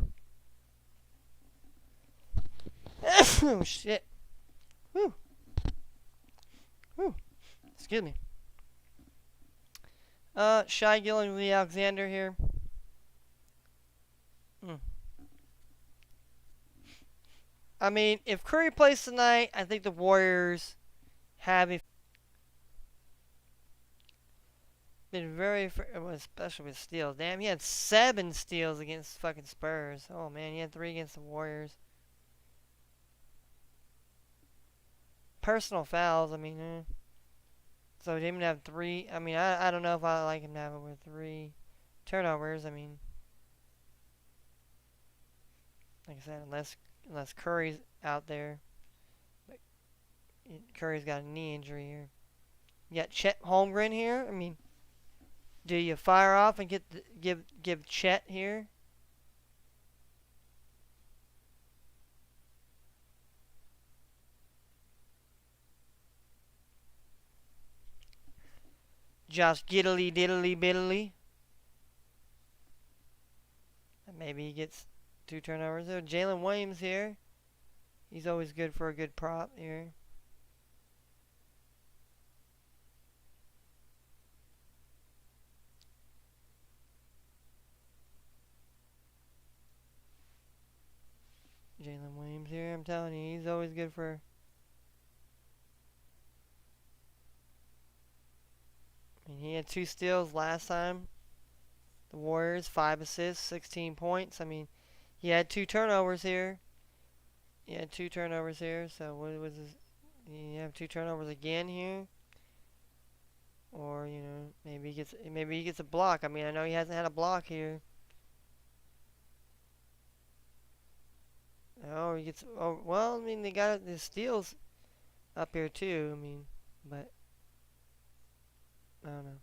Oh, shit. Whew. Whew. Excuse me. Shai Gilgeous-Alexander here. I mean, if Curry plays tonight, I think the Warriors have been very, especially with steals. Damn, he had 7 steals against fucking Spurs. Oh man, he had 3 against the Warriors. Personal fouls, I mean, so him to have 3. I mean, I don't know if I like him to have it with 3 turnovers. I mean, like I said, unless Curry's out there. But Curry's got a knee injury here. You got Chet Holmgren here. I mean, do you fire off and give Chet here? Josh Giddily Diddly Biddly. And maybe he gets 2 turnovers there. Jalen Williams here. He's always good for a good prop here. Jalen Williams here, I'm telling you, he's always good for. I mean, he had 2 steals last time. The Warriors, 5 assists, 16 points. I mean, he had 2 turnovers here. So what was his? You have 2 turnovers again here. Or maybe he gets a block. I mean, I know he hasn't had a block here. Oh, he gets. Oh, well, I mean, they got the steals up here too. I mean, but I don't know.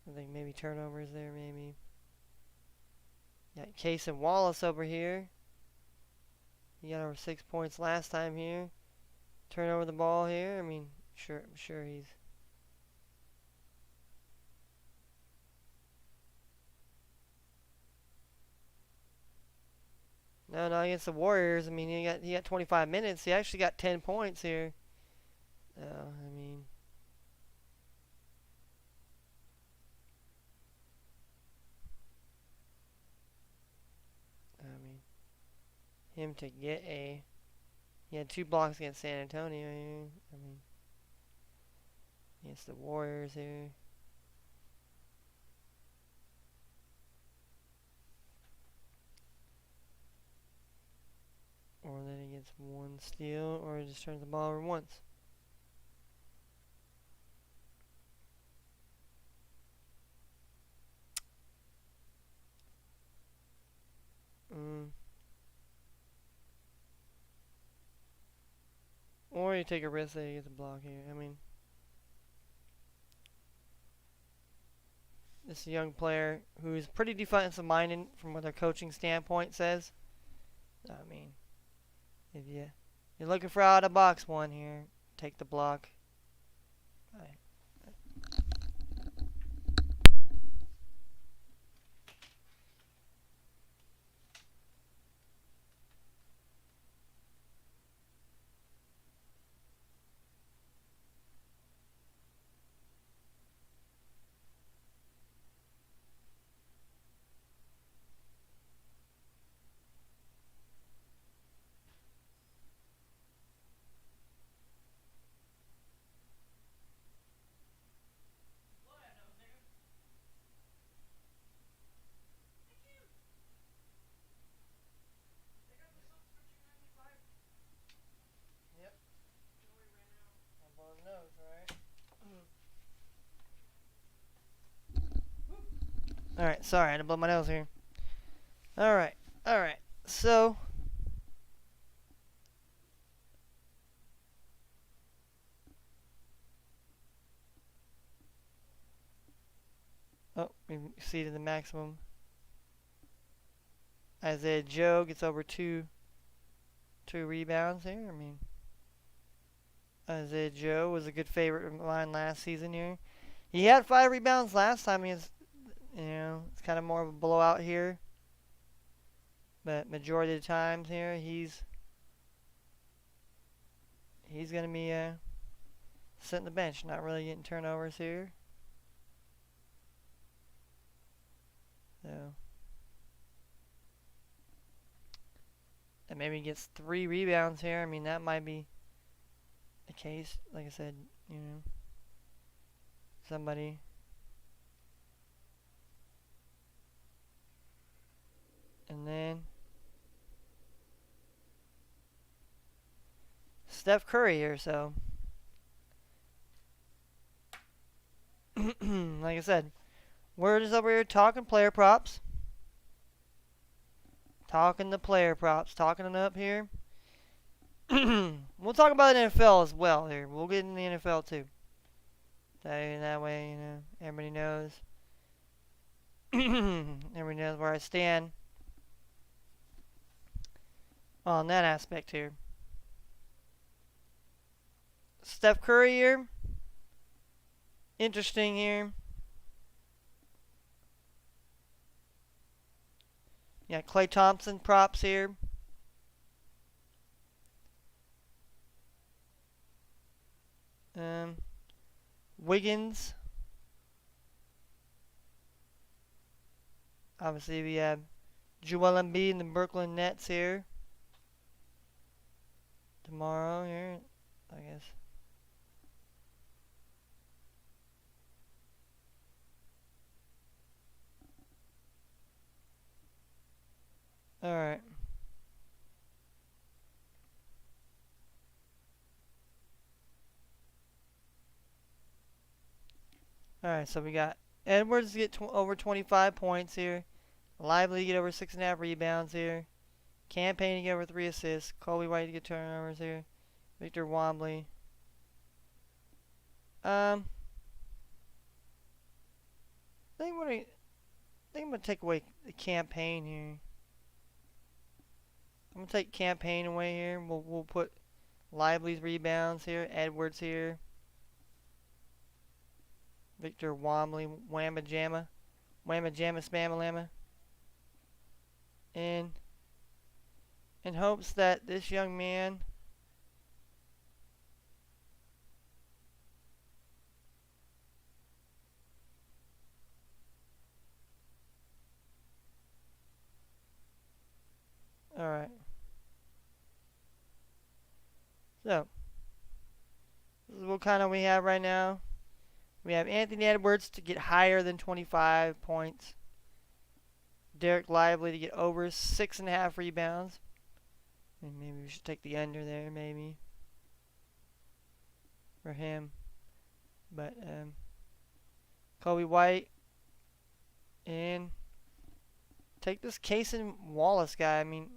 I think maybe turnovers there, maybe. Got Case and Wallace over here. He got over 6 points last time here. Turn over the ball here. I mean, I'm sure he's. No, against the Warriors. I mean, he got 25 minutes. He actually got 10 points here. I mean, him to get he had 2 blocks against San Antonio here. I mean, against the Warriors here. one steal, or he just turns the ball over once. Or you take a risk that he gets a block here. I mean, this young player who's pretty defensive minded from what their coaching standpoint says. I mean, if you're looking for out of box one here, take the block. Right. Alright, sorry, I had to blow my nose here. Alright, so we exceeded the maximum. Isaiah Joe gets over two rebounds here. I mean, Isaiah Joe was a good favorite of mine last season here. He had 5 rebounds last time. It's kind of more of a blowout here. But majority of the times here, he's going to be sitting the bench, not really getting turnovers here. So, and maybe he gets 3 rebounds here. I mean, that might be the case. Like I said, somebody. And then Steph Curry here, so like I said, we're just over here talking player props. Talking the player props, talking it up here. We'll talk about the NFL as well here. We'll get in the NFL too. That way, everybody knows. Everybody knows where I stand on that aspect here. Steph Curry here. Interesting here. Yeah, Klay Thompson props here. Wiggins. Obviously, we have Joel Embiid and the Brooklyn Nets here. Tomorrow here, I guess. Alright. Alright, so we got Edwards get over 25 points here. Lively to get over 6.5 rebounds here. Campaign to get over 3 assists. Kobe White to get turnovers here. Victor Wembley. I think I'm gonna take away the campaign here. I'm gonna take campaign away here. We'll put Lively's rebounds here. Edwards here. Victor Wembley, Whamma Jamma, Spamma Lamma. And in hopes that this young man alright. So this is what kind of we have right now. We have Anthony Edwards to get higher than 25 points. Derek Lively to get over 6.5 rebounds. And maybe we should take the under there, maybe. For him. But, Kobe White. And take this Cason Wallace guy. I mean,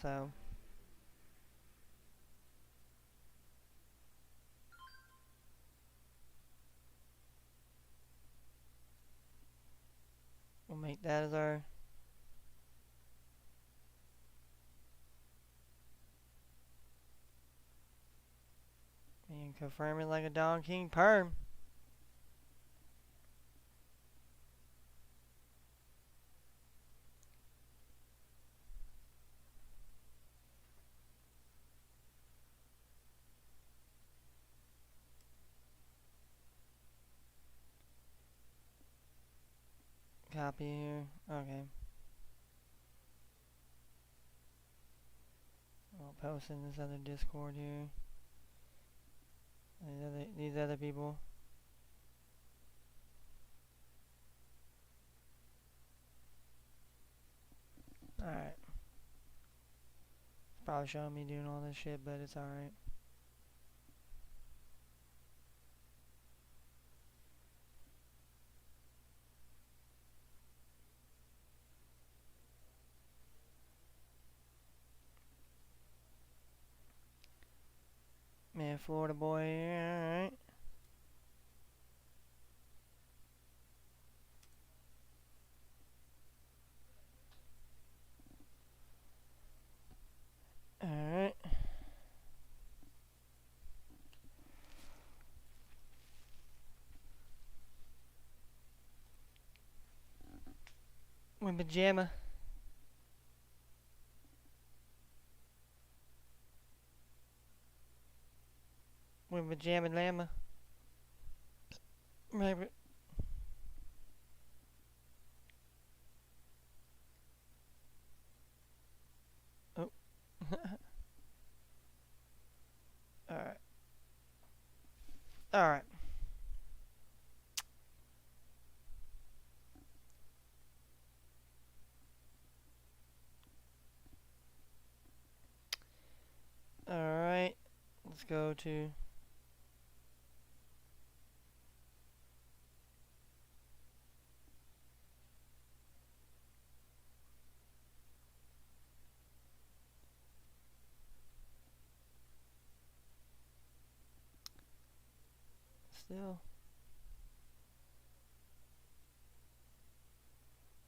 so. We'll make that as our and confirm it like a Don King perm. Copy here. Okay. I'll post in this other Discord here. These other people. Alright. Probably showing me doing all this shit, but it's alright. Man, Florida boy here, alright. Alright. With pajama. With pajama llama. Maybe. Oh. Alright. Alright. Alright. Let's go to still.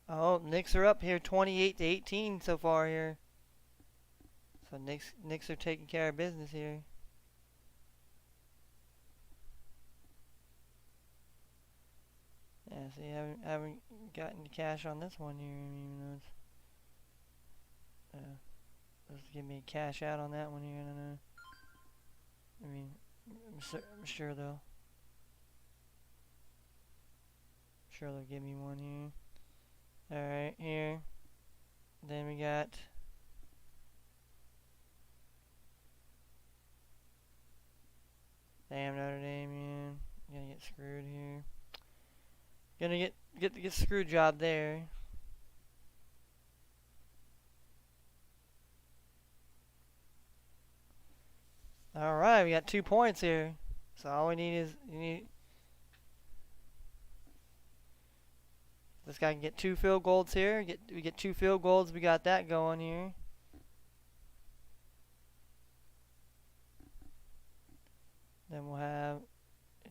Oh, Knicks are up here 28-18 so far here. So Knicks are taking care of business here. Yeah, see, haven't gotten cash on this one here, even though it's let's give me cash out on that one here. I don't know. I mean, I'm sure they'll give me one here. Alright, here. Then we got damn Notre Dame, man. Gonna get screwed here. Gonna get screwed job there. Alright, we got 2 points here. So all we need is this guy can get 2 field goals here. We get 2 field goals. We got that going here. Then we'll have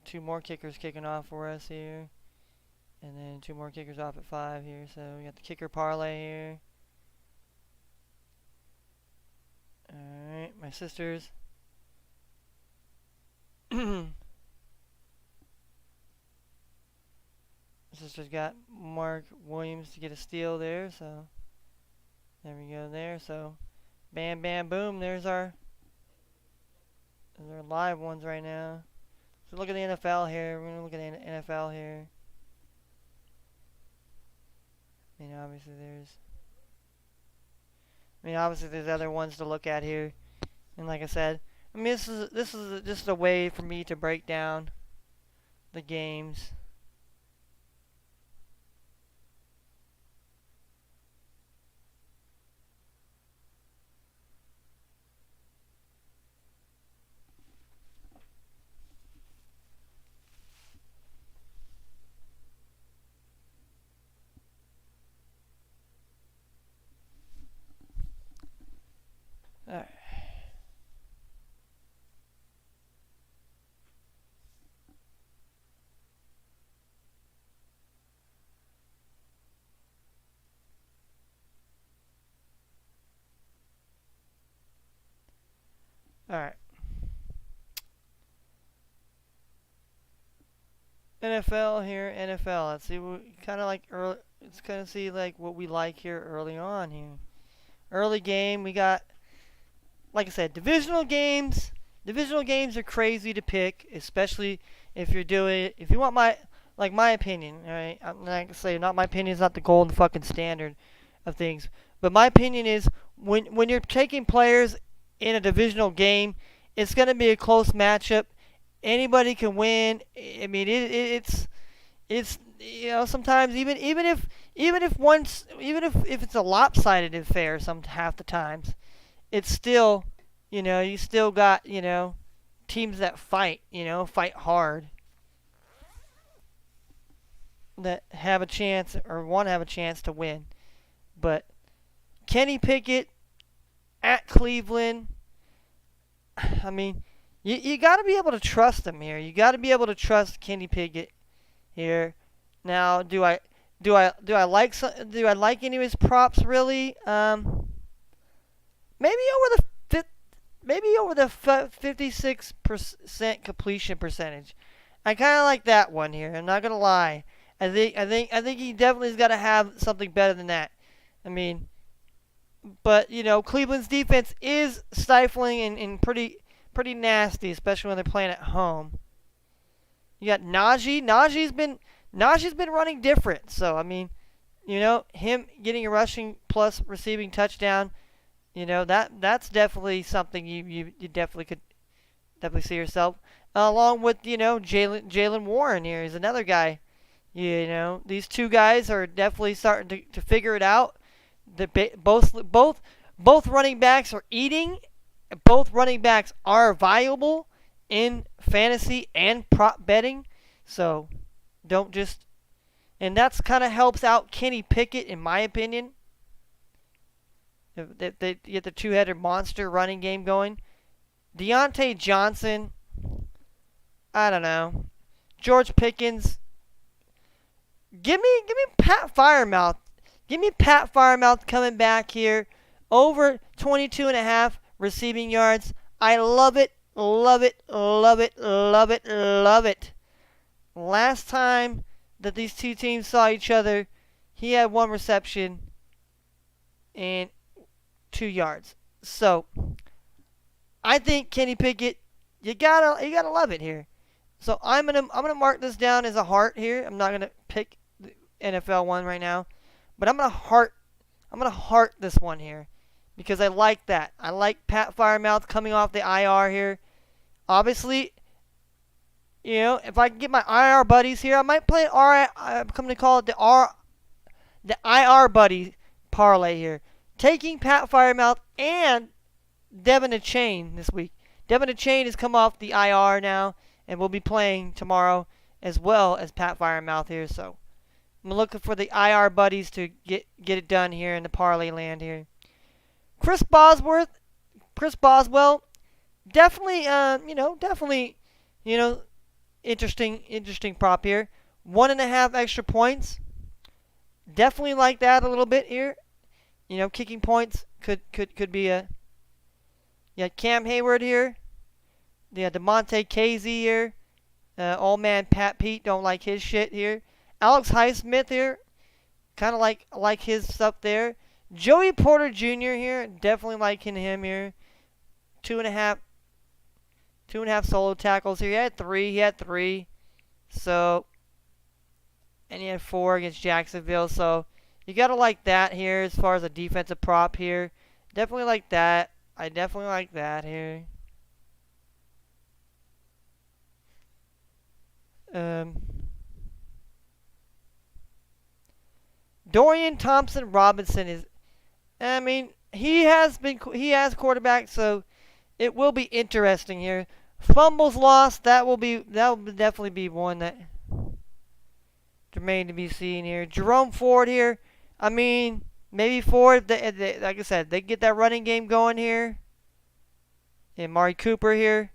2 more kickers kicking off for us here. And then 2 more kickers off at 5 here. So we got the kicker parlay here. Alright, my sisters. My sister's got Mark Williams to get a steal there. So there we go there. So bam, bam, boom. There's our live ones right now. So look at the NFL here. We're going to look at the NFL here. I mean, obviously I mean, obviously there's other ones to look at here, and like I said, I mean this is just a way for me to break down the games. All right. All right. NFL here, NFL. Let's see what kind of like early. Let's kind of see like what we like here early on here. Early game, we got, like I said, divisional games. Divisional games are crazy to pick, especially if you're doing. If you want my opinion, all right. I'm not gonna say not my opinion is not the golden fucking standard of things, but my opinion is when you're taking players in a divisional game, it's gonna be a close matchup. Anybody can win. I mean, it's sometimes even if it's a lopsided affair, some half the times it's still you still got teams that fight hard, that have a chance or want to have a chance to win. But Kenny Pickett at Cleveland, I mean, you got to be able to trust him here. You got to be able to trust Kenny Pickett here. Now, do I like any of his props really? Maybe over the 56% completion percentage. I kind of like that one here. I'm not gonna lie. I think he definitely's got to have something better than that. I mean, but Cleveland's defense is stifling and pretty nasty, especially when they're playing at home. You got Najee. Najee's been running different. So I mean, him getting a rushing plus receiving touchdown, that's definitely something you definitely could definitely see yourself. Along with Jalen Warren here. He's another guy. These two guys are definitely starting to figure it out. Both running backs are eating. Both running backs are viable in fantasy and prop betting. So don't just, and that's kind of helps out Kenny Pickett in my opinion. They get the two-headed monster running game going. Deontay Johnson, I don't know. George Pickens. Give me Pat Firemouth. Give me Pat Firemouth coming back here. Over 22.5 receiving yards. I love it. Love it. Love it. Love it. Love it. Last time that these two teams saw each other, he had 1 reception and 2 yards. So I think Kenny Pickett, you gotta love it here. So I'm gonna mark this down as a heart here. I'm not gonna pick the NFL one right now, but I'm gonna heart this one here because I like that. I like Pat Firemouth coming off the IR here. Obviously, if I can get my IR buddies here, I might play I'm going to call it the IR buddy parlay here. Taking Pat Firemouth and Devin Achane this week. Devin Achane has come off the IR now and will be playing tomorrow as well as Pat Firemouth here. So I'm looking for the IR buddies to get it done here in the parlay land here. Chris Boswell, definitely, interesting prop here. 1.5 extra points. Definitely like that a little bit here. Kicking points could be a. You got Cam Hayward here. You got DeMonte Casey here. Old man Pat Pete, don't like his shit here. Alex Highsmith here. Kind of like his stuff there. Joey Porter Jr. here. Definitely liking him here. 2.5 solo tackles here. He had three. So, and he had 4 against Jacksonville. So, you got to like that here as far as a defensive prop here. Definitely like that. I definitely like that here. Um, Dorian Thompson Robinson is. I mean, he has quarterback, so it will be interesting here. Fumbles lost. That will definitely be one that remain to be seen here. Jerome Ford here. I mean, maybe Ford. Like I said, they get that running game going here. And Mari Cooper here.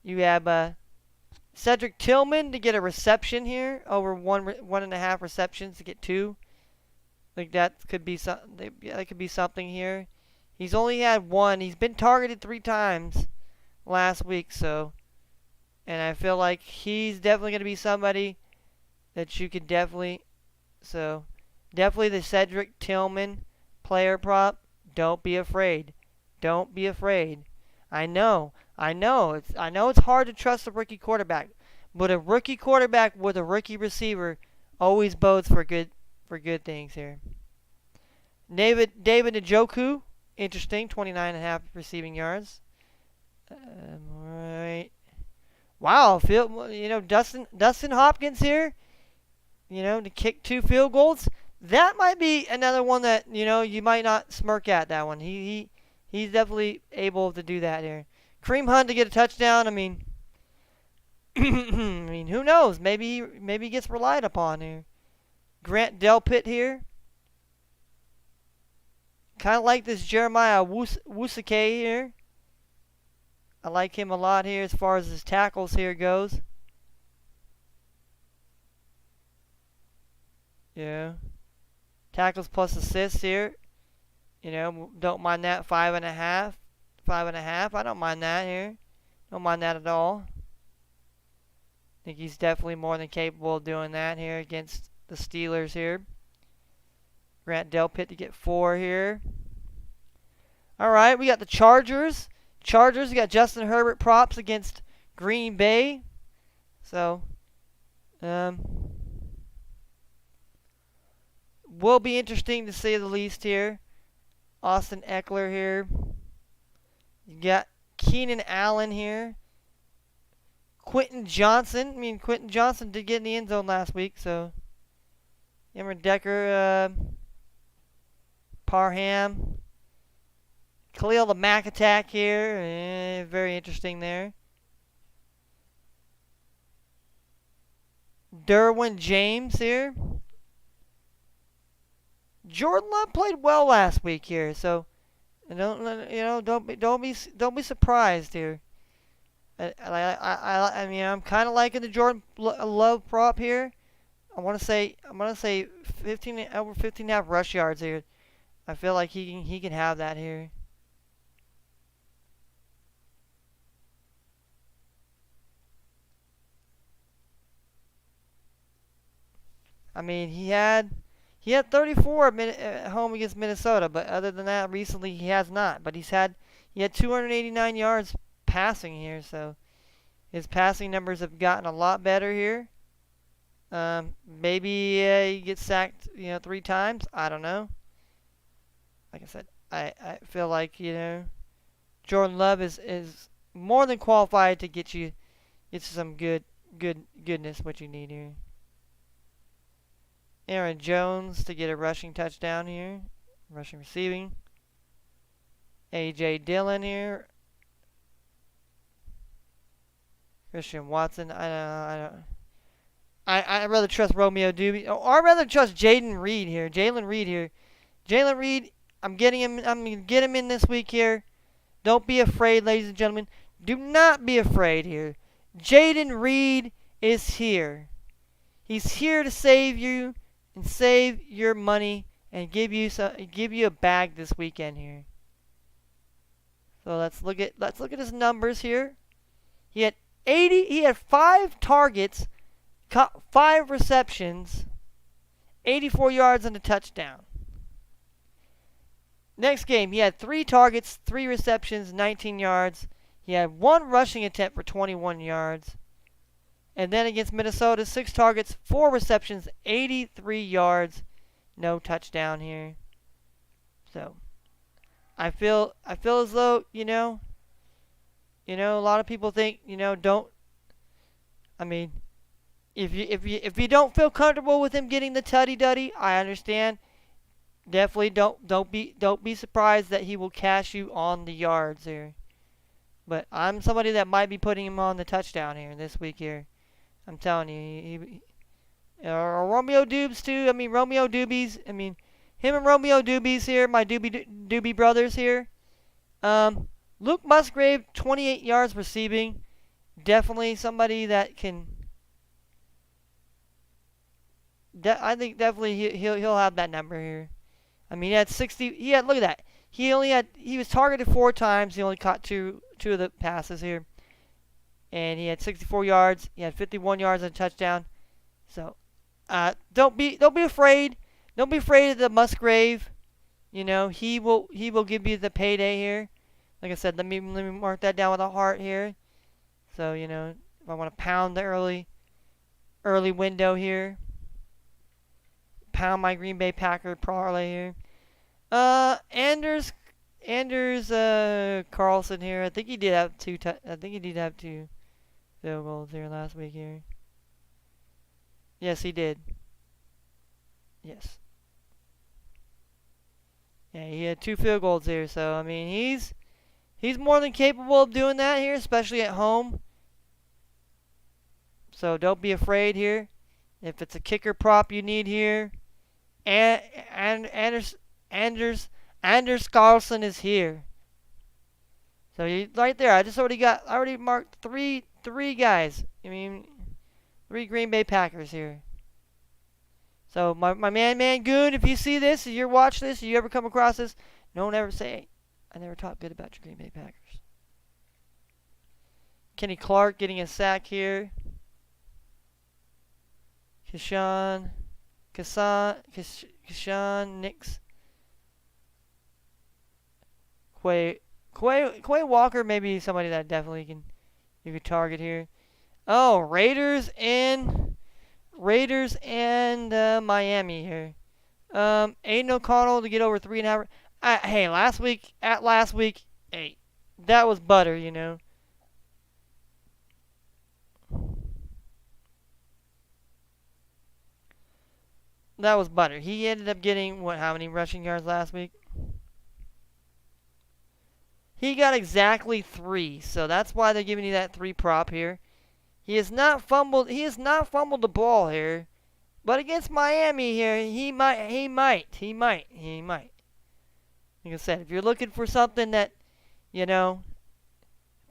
You have Cedric Tillman to get a reception here, over 1.5 receptions to get 2. Like that could be something. That could be something here. He's only had 1. He's been targeted 3 times last week, so, and I feel like he's definitely going to be somebody that you could definitely. So, definitely the Cedric Tillman player prop. Don't be afraid. Don't be afraid. I know it's hard to trust a rookie quarterback, but a rookie quarterback with a rookie receiver always bodes for good things here. David Njoku, interesting, 29.5 receiving yards. Right. Wow, Dustin Hopkins here, to kick 2 field goals. That might be another one that, you might not smirk at that one. He's definitely able to do that here. Kareem Hunt to get a touchdown. I mean, who knows? Maybe he gets relied upon here. Grant Delpit here. Kind of like this Jeremiah Wusake here. I like him a lot here as far as his tackles here goes. Yeah. Tackles plus assists here. Don't mind that. 5.5. 5.5. I don't mind that here. Don't mind that at all. I think he's definitely more than capable of doing that here against the Steelers here. Grant Delpit to get 4 here. Alright, we got the Chargers. We got Justin Herbert props against Green Bay. So, will be interesting to say the least here. Austin Eckler here. You got Keenan Allen here. Quentin Johnson. Quentin Johnson did get in the end zone last week, so. Emmer Decker, Parham. Khalil the Mac attack here. Very interesting there. Derwin James here. Jordan Love played well last week here, so don't be surprised here. I'm kind of liking the Jordan Love prop here. I'm gonna say 15 over 15.5 rush yards here. I feel like he can have that here. He had 34 at home against Minnesota, but other than that, recently he has not. But he had 289 yards passing here, so his passing numbers have gotten a lot better here. Maybe he gets sacked, 3 times. I don't know. Like I said, I feel like Jordan Love is more than qualified to get you some goodness what you need here. Aaron Jones to get a rushing touchdown here. Rushing receiving. A.J. Dillon here. Christian Watson. I'd rather trust Romeo Doubs. Or I'd rather trust Jalen Reed here. Jalen Reed, I'm going to get him in this week here. Don't be afraid, ladies and gentlemen. Do not be afraid here. Jaden Reed is here. He's here to save you and save your money and give you a bag this weekend here. So let's look at his numbers here. He had 5 targets, caught 5 receptions, 84 yards and a touchdown. Next game, he had 3 targets, 3 receptions, 19 yards. He had 1 rushing attempt for 21 yards. And then against Minnesota, 6 targets, 4 receptions, 83 yards. No touchdown here. So, I feel as though, a lot of people think, don't. I mean, if you don't feel comfortable with him getting the tutty duddy, I understand. Definitely don't be surprised that he will cash you on the yards here. But I'm somebody that might be putting him on the touchdown here this week here. I'm telling you, Romeo Dubes too. I mean, Romeo Doobies. I mean, him and Romeo Doobies here, my Doobie brothers here. Luke Musgrave, 28 yards receiving. Definitely somebody that can. I think definitely he'll have that number here. I mean, he had 60. Look at that. He was targeted 4 times. He only caught two of the passes here, and he had 64 yards. He had 51 yards and a touchdown. So, don't be afraid. Don't be afraid of the Musgrave. He will give you the payday here. Like I said, let me mark that down with a heart here. So, if I want to pound the early window here, pound my Green Bay Packer parlay here. Anders Carlson here. I think he did have two field goals here last week here. Yes, he did. Yes. Yeah, he had 2 field goals here. So I mean, he's more than capable of doing that here, especially at home. So don't be afraid here. If it's a kicker prop you need here, and Anders Carlson is here. So right there, I already marked three guys. I mean, 3 Green Bay Packers here. So my man Goon, if you see this, if you're watching this, if you ever come across this, don't ever say, hey, I never talked good about your Green Bay Packers. Kenny Clark getting a sack here. Kashawn Nix. Quay Walker may be somebody that definitely you could target here. Oh, Raiders and Miami here. Aiden O'Connell to get over 3.5. Hey, last week, hey, that was butter, That was butter. He ended up getting, how many rushing yards last week? He got exactly 3, so that's why they're giving you that 3 prop here. He has not fumbled the ball here. But against Miami here, he might. Like I said, if you're looking for something that,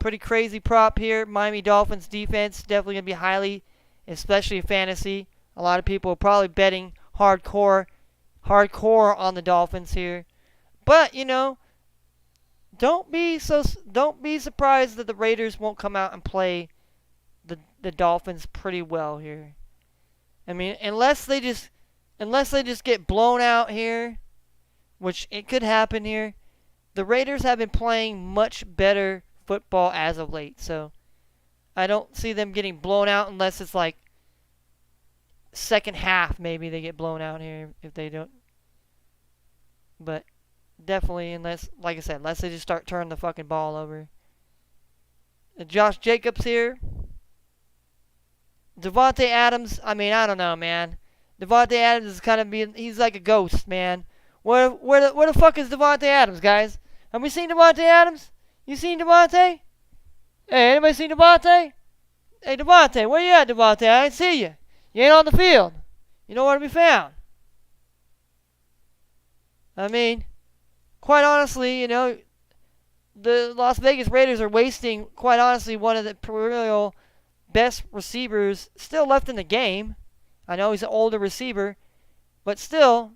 pretty crazy prop here, Miami Dolphins defense definitely going to be highly, especially fantasy. A lot of people are probably betting hardcore on the Dolphins here. But, don't be surprised that the Raiders won't come out and play the Dolphins pretty well here. I mean, unless they just get blown out here, which it could happen here. The Raiders have been playing much better football as of late, so I don't see them getting blown out unless it's like second half maybe they get blown out here if they don't. But definitely unless they just start turning the fucking ball over. Josh Jacobs here. Devontae Adams, I mean, I don't know, man. Devontae Adams is kind of he's like a ghost, man. Where the fuck is Devontae Adams, guys? Have we seen Devontae Adams? You seen Devontae? Hey, anybody seen Devontae? Hey, Devontae, where you at, Devontae? I ain't see you. You ain't on the field. You nowhere to be found. I mean, quite honestly, the Las Vegas Raiders are wasting, quite honestly, one of the perennial best receivers still left in the game. I know he's an older receiver, but still,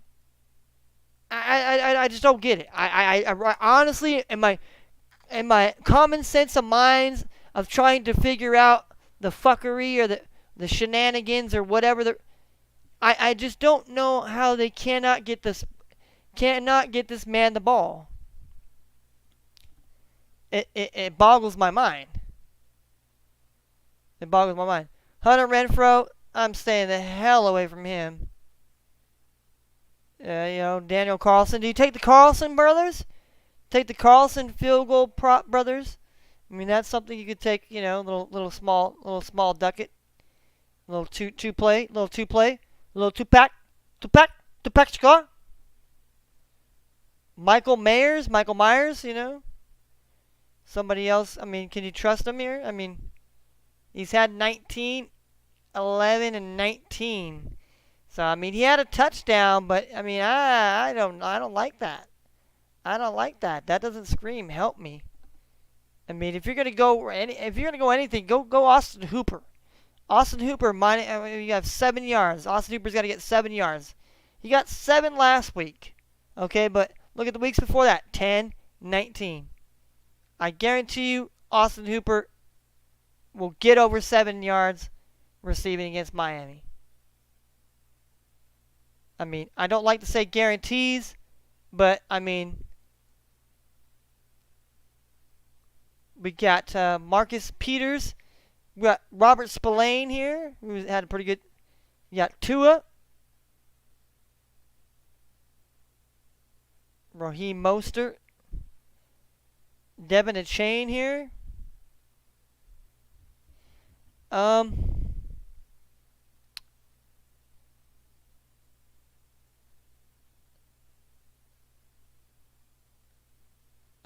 I just don't get it. I honestly, in my common sense of minds of trying to figure out the fuckery or the shenanigans or whatever, I just don't know how they cannot get this man the ball. It boggles my mind. It boggles my mind. Hunter Renfrow, I'm staying the hell away from him. Daniel Carlson. Do you take the Carlson brothers? Take the Carlson field goal prop, brothers. I mean, that's something you could take. Little small ducket, little two play, little two pack score. Michael Myers. Somebody else. I mean, can you trust him here? I mean, he's had 19, 11, and 19. So I mean, he had a touchdown, but I mean, I don't like that. I don't like that. That doesn't scream help me. I mean, if you're gonna go anything, go Austin Hooper. Austin Hooper, you have 7 yards. Austin Hooper's got to get 7 yards. He got 7 last week. Okay, but look at the weeks before that. 10, 19. I guarantee you Austin Hooper will get over 7 yards receiving against Miami. I mean, I don't like to say guarantees, but I mean, we got Marcus Peters. We got Robert Spillane here, who had a pretty good. You got Tua. Raheem Mostert. Devin Achane here. I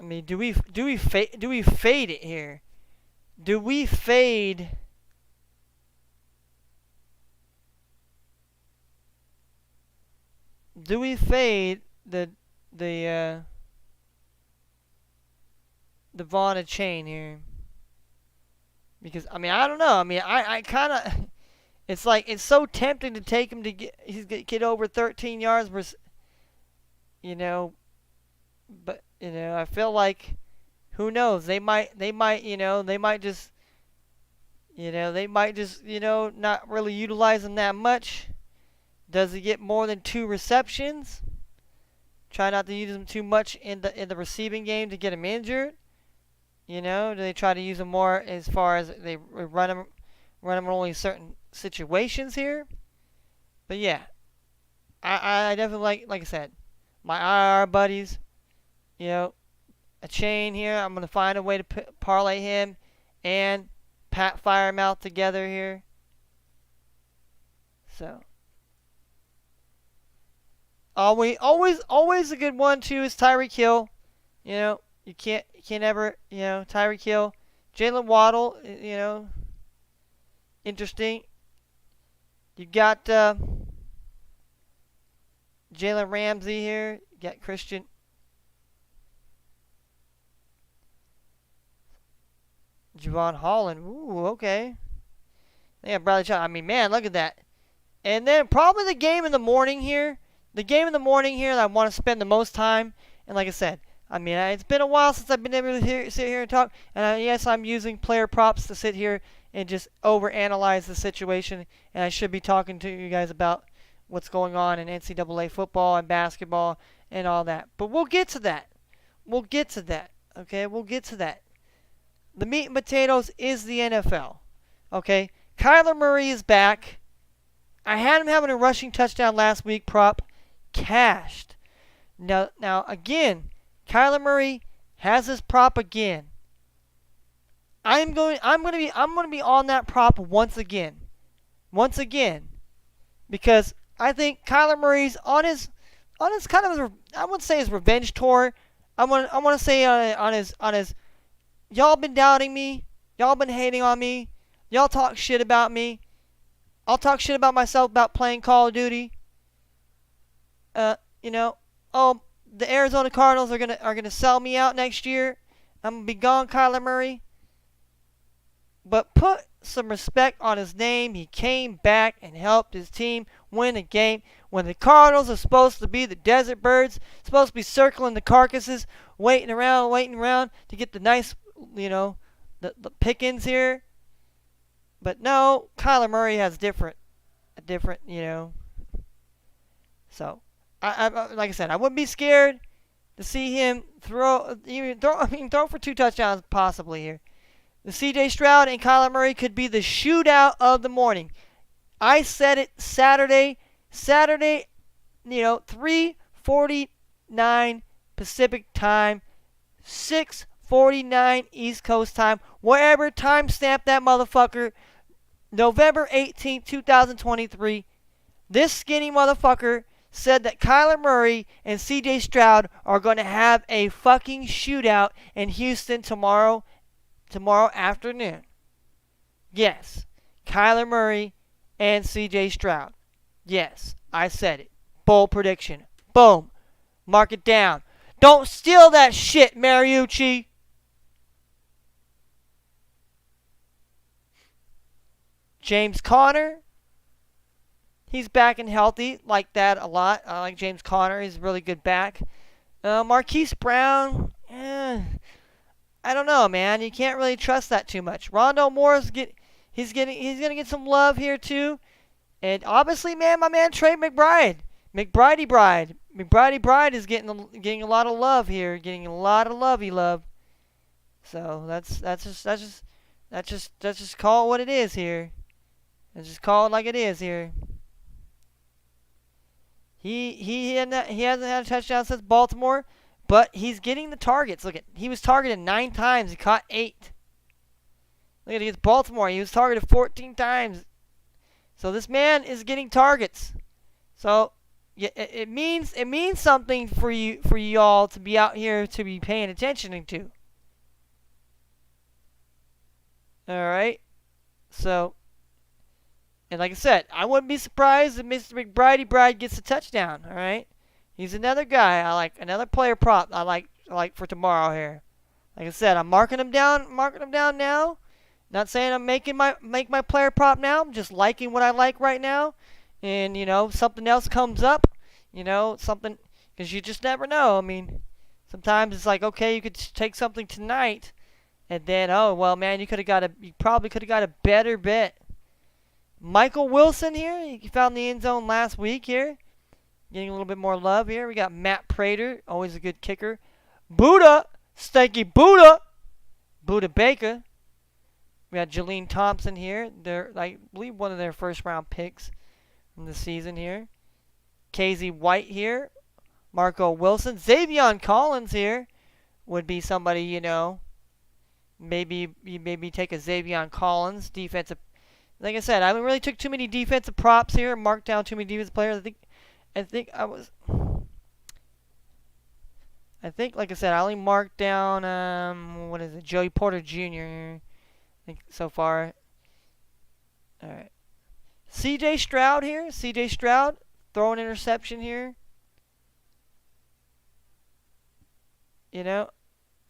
mean, do we fade it here? Do we fade? Do we fade the Devon Achane here? Because I mean, I don't know. I mean, I kind of. It's like it's so tempting to take him to get over 13 yards, but I feel like, who knows? They might just not really utilize him that much. Does he get more than 2 receptions? Try not to use him too much in the receiving game to get him injured. Do they try to use him more as far as they run him in only certain situations here? But yeah, I definitely like I said, my IR buddies. A chain here. I'm going to find a way to parlay him and Pat Firemouth together here. So, always a good one too is Tyreek Hill. You can't ever, Tyreek Hill. Jalen Waddle, interesting. You got Jalen Ramsey here. You got Christian. Javon Holland. Ooh, okay. Yeah, Bradley Chubb. I mean, man, look at that. And then probably the game in the morning here. The game in the morning here that I want to spend the most time. And like I said, I mean, it's been a while since I've been able to sit here and talk. And yes, I'm using player props to sit here and just overanalyze the situation. And I should be talking to you guys about what's going on in NCAA football and basketball and all that. But we'll get to that. Okay, we'll get to that. The meat and potatoes is the NFL. Okay, Kyler Murray is back. I had him having a rushing touchdown last week. Prop cashed. Now again, Kyler Murray has his prop again. I'm going to be on that prop once again, because I think Kyler Murray's on his kind of, I wouldn't say his revenge tour. I want to say on his. Y'all been doubting me. Y'all been hating on me. Y'all talk shit about me. I'll talk shit about myself about playing Call of Duty. The Arizona Cardinals are gonna sell me out next year. I'm gonna be gone, Kyler Murray. But put some respect on his name. He came back and helped his team win a game when the Cardinals are supposed to be the desert birds, supposed to be circling the carcasses, waiting around to get the nice, the pickings here. But no, Kyler Murray has a different. So, I like I said, I wouldn't be scared to see him throw for 2 touchdowns possibly here. The C.J. Stroud and Kyler Murray could be the shootout of the morning. I said it Saturday, 3:49 Pacific time. 6:49 East Coast time. Wherever timestamp that motherfucker, November 18th, 2023. This skinny motherfucker said that Kyler Murray and CJ Stroud are going to have a fucking shootout in Houston tomorrow afternoon. Yes, Kyler Murray and CJ Stroud. Yes, I said it. Bold prediction. Boom. Mark it down. Don't steal that shit, Mariucci. James Conner. He's back and healthy. Like that a lot. I like James Conner. He's a really good back. Marquise Brown. I don't know, man. You can't really trust that too much. Rondo Moore's he's gonna get some love here too. And obviously, man, my man Trey McBride. McBridey Bride is getting a lot of love here. Getting a lot of lovey love. So that's just call it what it is here. Let's just call it like it is here. He hasn't had a touchdown since Baltimore, but he's getting the targets. Look at, he was targeted 9 times. He caught 8. Look at, against Baltimore, he was targeted 14 times. So this man is getting targets. So yeah, it means something for y'all to be out here to be paying attention to. All right. So, and like I said, I wouldn't be surprised if Mr. McBridey Bride gets a touchdown. All right. He's another guy I like, another player prop I like for tomorrow here. Like I said, I'm marking him down now. Not saying I'm make my player prop now. I'm just liking what I like right now. And, you know, something else comes up. You know, something, because you just never know. I mean, sometimes it's like, okay, you could take something tonight. And then, oh, well, man, you probably could have got a better bet. Michael Wilson here. He found the end zone last week here. Getting a little bit more love here. We got Matt Prater. Always a good kicker. Buddha. Stanky Buddha. Buddha Baker. We got Jalen Thompson here. They're, I believe, one of their first round picks from the season here. KZ White here. Marco Wilson. Xavion Collins here would be somebody, you know. Maybe take a Xavion Collins defensive. Like I said, I haven't really took too many defensive props here. Marked down too many defensive players. I think, like I said, I only marked down, what is it, Joey Porter Jr. here. I think so far. All right. CJ Stroud here. CJ Stroud throwing interception here. You know,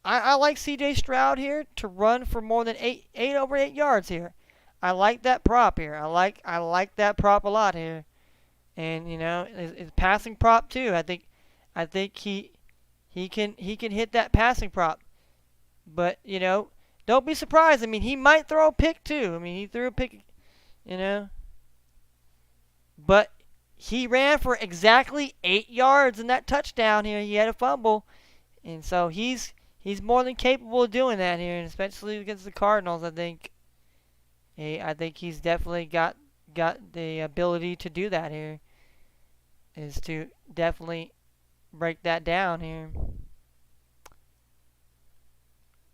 I like CJ Stroud here to run for more than 8 yards here. I like that prop here. I like that prop a lot here. And, you know, his passing prop too. I think he can hit that passing prop. But, you know, don't be surprised. I mean, he might throw a pick too. I mean, he threw a pick, you know. But he ran for exactly 8 yards in that touchdown here. He had a fumble. And so he's more than capable of doing that here, and especially against the Cardinals, I think. I think he's definitely got the ability to do that here. Is to definitely break that down here.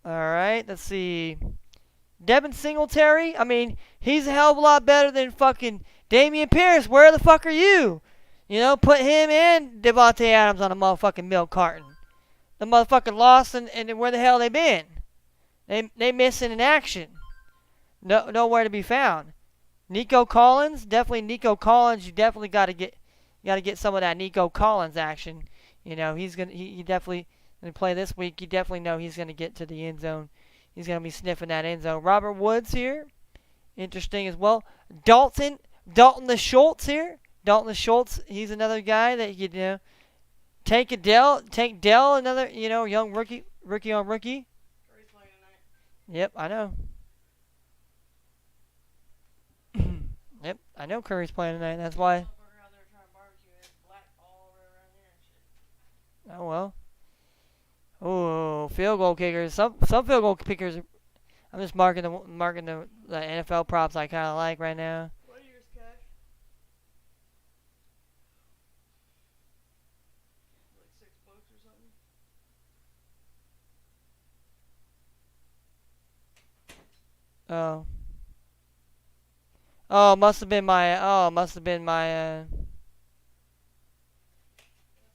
Alright, let's see. Devin Singletary, I mean, he's a hell of a lot better than fucking Damian Pierce. Where the fuck are you? You know, put him and Devontae Adams on a motherfucking milk carton. The motherfucker lost, and where the hell they been? They missing in action. Nowhere to be found. Nico Collins, definitely Nico Collins. You definitely got to get some of that Nico Collins action. You know, he definitely gonna play this week. You definitely know he's gonna get to the end zone. He's gonna be sniffing that end zone. Robert Woods here, interesting as well. Dalton the Schultz here. Dalton the Schultz, he's another guy that you know. Tank Dell, another, you know, young rookie on rookie. Curry's playing tonight. Yep, I know. Yep, I know Curry's playing tonight. That's why. Oh well. Oh, field goal kickers. Some field goal kickers. I'm just marking the NFL props I kind of like right now. What are yours, Cash? Like $6 or something? Oh. Oh, must have been my. Oh, must have been my.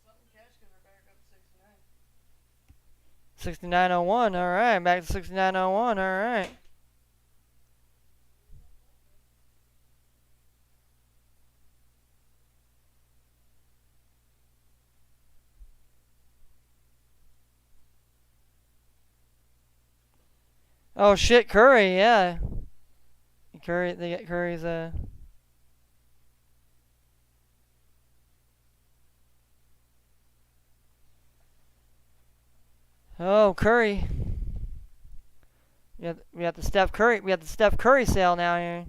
Something cash because we're back up to 69. 6901. All right, back to 6901. All right. Oh shit, Curry. Yeah. Curry. They get Curry's. Oh, Curry. We got the Steph Curry. We got the Steph Curry sale now here.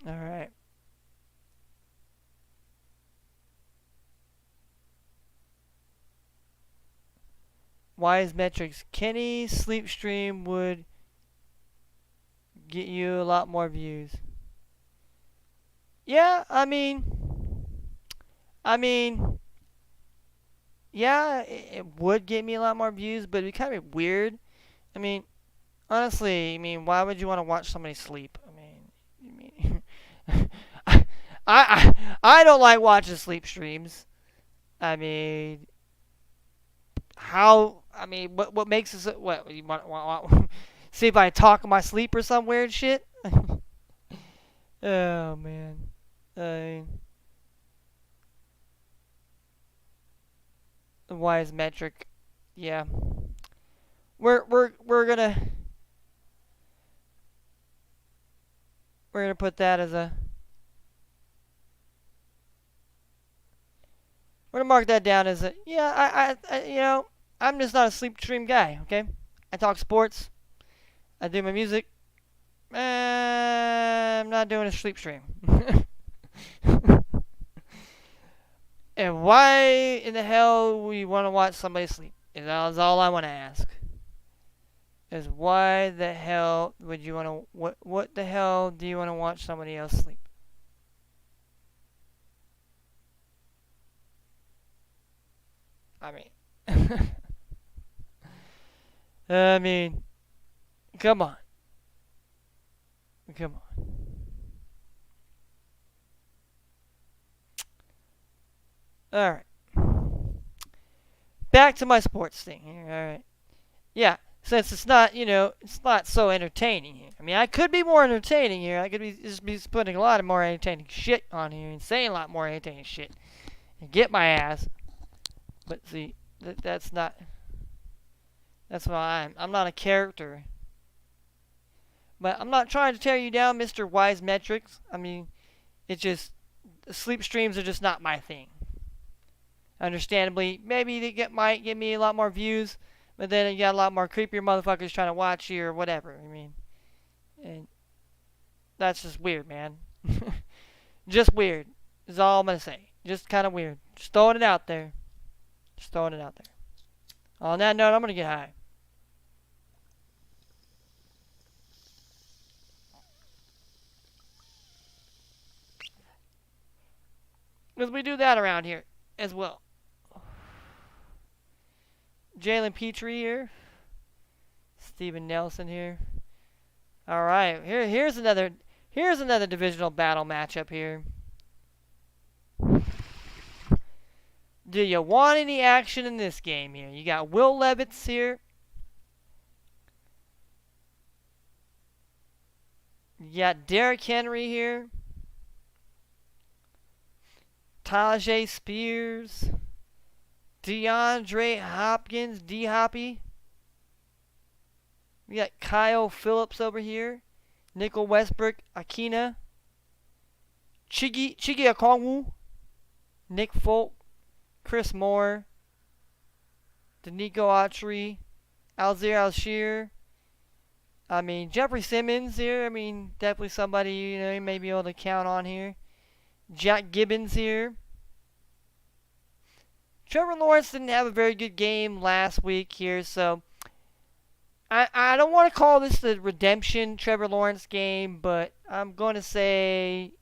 All right. Wise metrics. Kenny sleep stream would get you a lot more views. Yeah, yeah, it would get me a lot more views, but it'd be kind of weird. I mean, honestly, why would you want to watch somebody sleep? I don't like watching sleep streams. I mean, what makes it? What you want see if I talk in my sleep or some weird shit? Oh man, uh, the wise metric, yeah. We're gonna put that as a. We're gonna mark that down as a. Yeah, I'm just not a sleep stream guy. Okay, I talk sports. I do my music. I'm not doing a sleep stream. And why in the hell would you want to watch somebody sleep? That's all I want to ask. Is why the hell would you want to? What the hell do you want to watch somebody else sleep? I mean, I mean, come on, come on. All right. Back to my sports thing here. All right. Yeah. Since it's not, it's not so entertaining here. I could be more entertaining here. I could be putting a lot of more entertaining shit on here and saying a lot more entertaining shit and get my ass. But see, that's not. That's why I'm not a character. But I'm not trying to tear you down, Mr. Wise Metrics. It's just sleep streams are just not my thing. Understandably, maybe might get me a lot more views, but then you got a lot more creepier motherfuckers trying to watch you or whatever. And that's just weird, man. Just weird is all I'm gonna say. Just kind of weird. Just throwing it out there. Just throwing it out there. On that note, I'm gonna get high. Because we do that around here as well. Jalen Petrie here. Steven Nelson here. All right, here's another divisional battle matchup here. Do you want any action in this game here? You got Will Levitz here. You got Derrick Henry here. Tajay Spears. DeAndre Hopkins, D-Hoppy. We got Kyle Phillips over here. Nickel Westbrook, Akina. Chigi Okongwu. Nick Folk. Chris Moore. Danico Autry. Alzir Alshir. Jeffrey Simmons here. Definitely somebody you may be able to count on here. Jack Gibbons here. Trevor Lawrence didn't have a very good game last week here, so I don't want to call this the redemption Trevor Lawrence game, but I'm going to say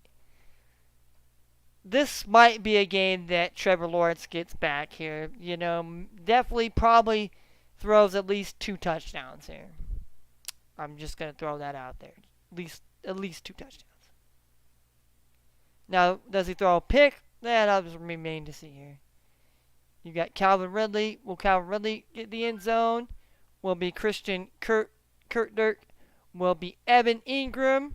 this might be a game that Trevor Lawrence gets back here. You know, definitely probably throws at least 2 touchdowns here. I'm just going to throw that out there. At least 2 touchdowns. Now, does he throw a pick? That'll just remain to see here. You got Calvin Ridley. Will Calvin Ridley get the end zone? Will be Christian Kurt Dirk. Will be Evan Ingram.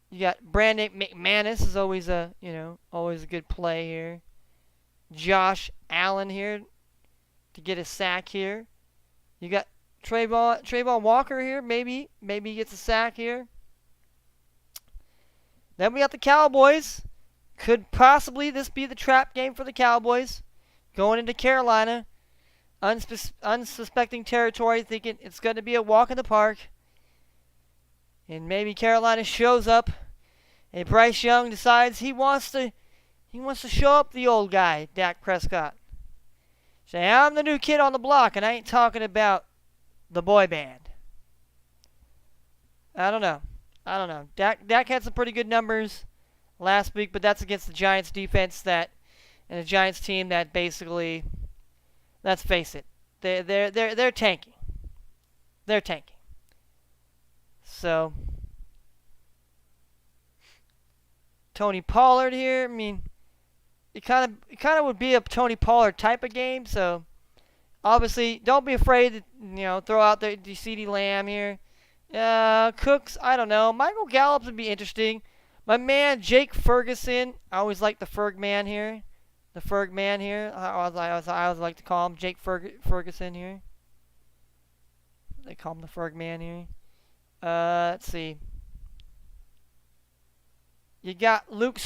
You got Brandon McManus is always a good play here. Josh Allen here to get a sack here. You got Trayvon Walker here. Maybe he gets a sack here. Then we got the Cowboys. Could possibly this be the trap game for the Cowboys? Going into Carolina. Unsuspecting territory, thinking it's going to be a walk in the park. And maybe Carolina shows up. And Bryce Young decides he wants to show up the old guy, Dak Prescott. Say, I'm the new kid on the block, and I ain't talking about the boy band. I don't know. Dak had some pretty good numbers last week, but that's against the Giants defense and the Giants team that basically, let's face it, they're tanking. They're tanking. So Tony Pollard here. I mean, it kind of would be a Tony Pollard type of game. So obviously, don't be afraid to throw out the CeeDee Lamb here. Cooks, I don't know. Michael Gallup would be interesting. My man Jake Ferguson. I always like the Ferg man here. The Ferg man here. I always like to call him Jake Ferguson here. They call him the Ferg man here. Let's see. You got Luke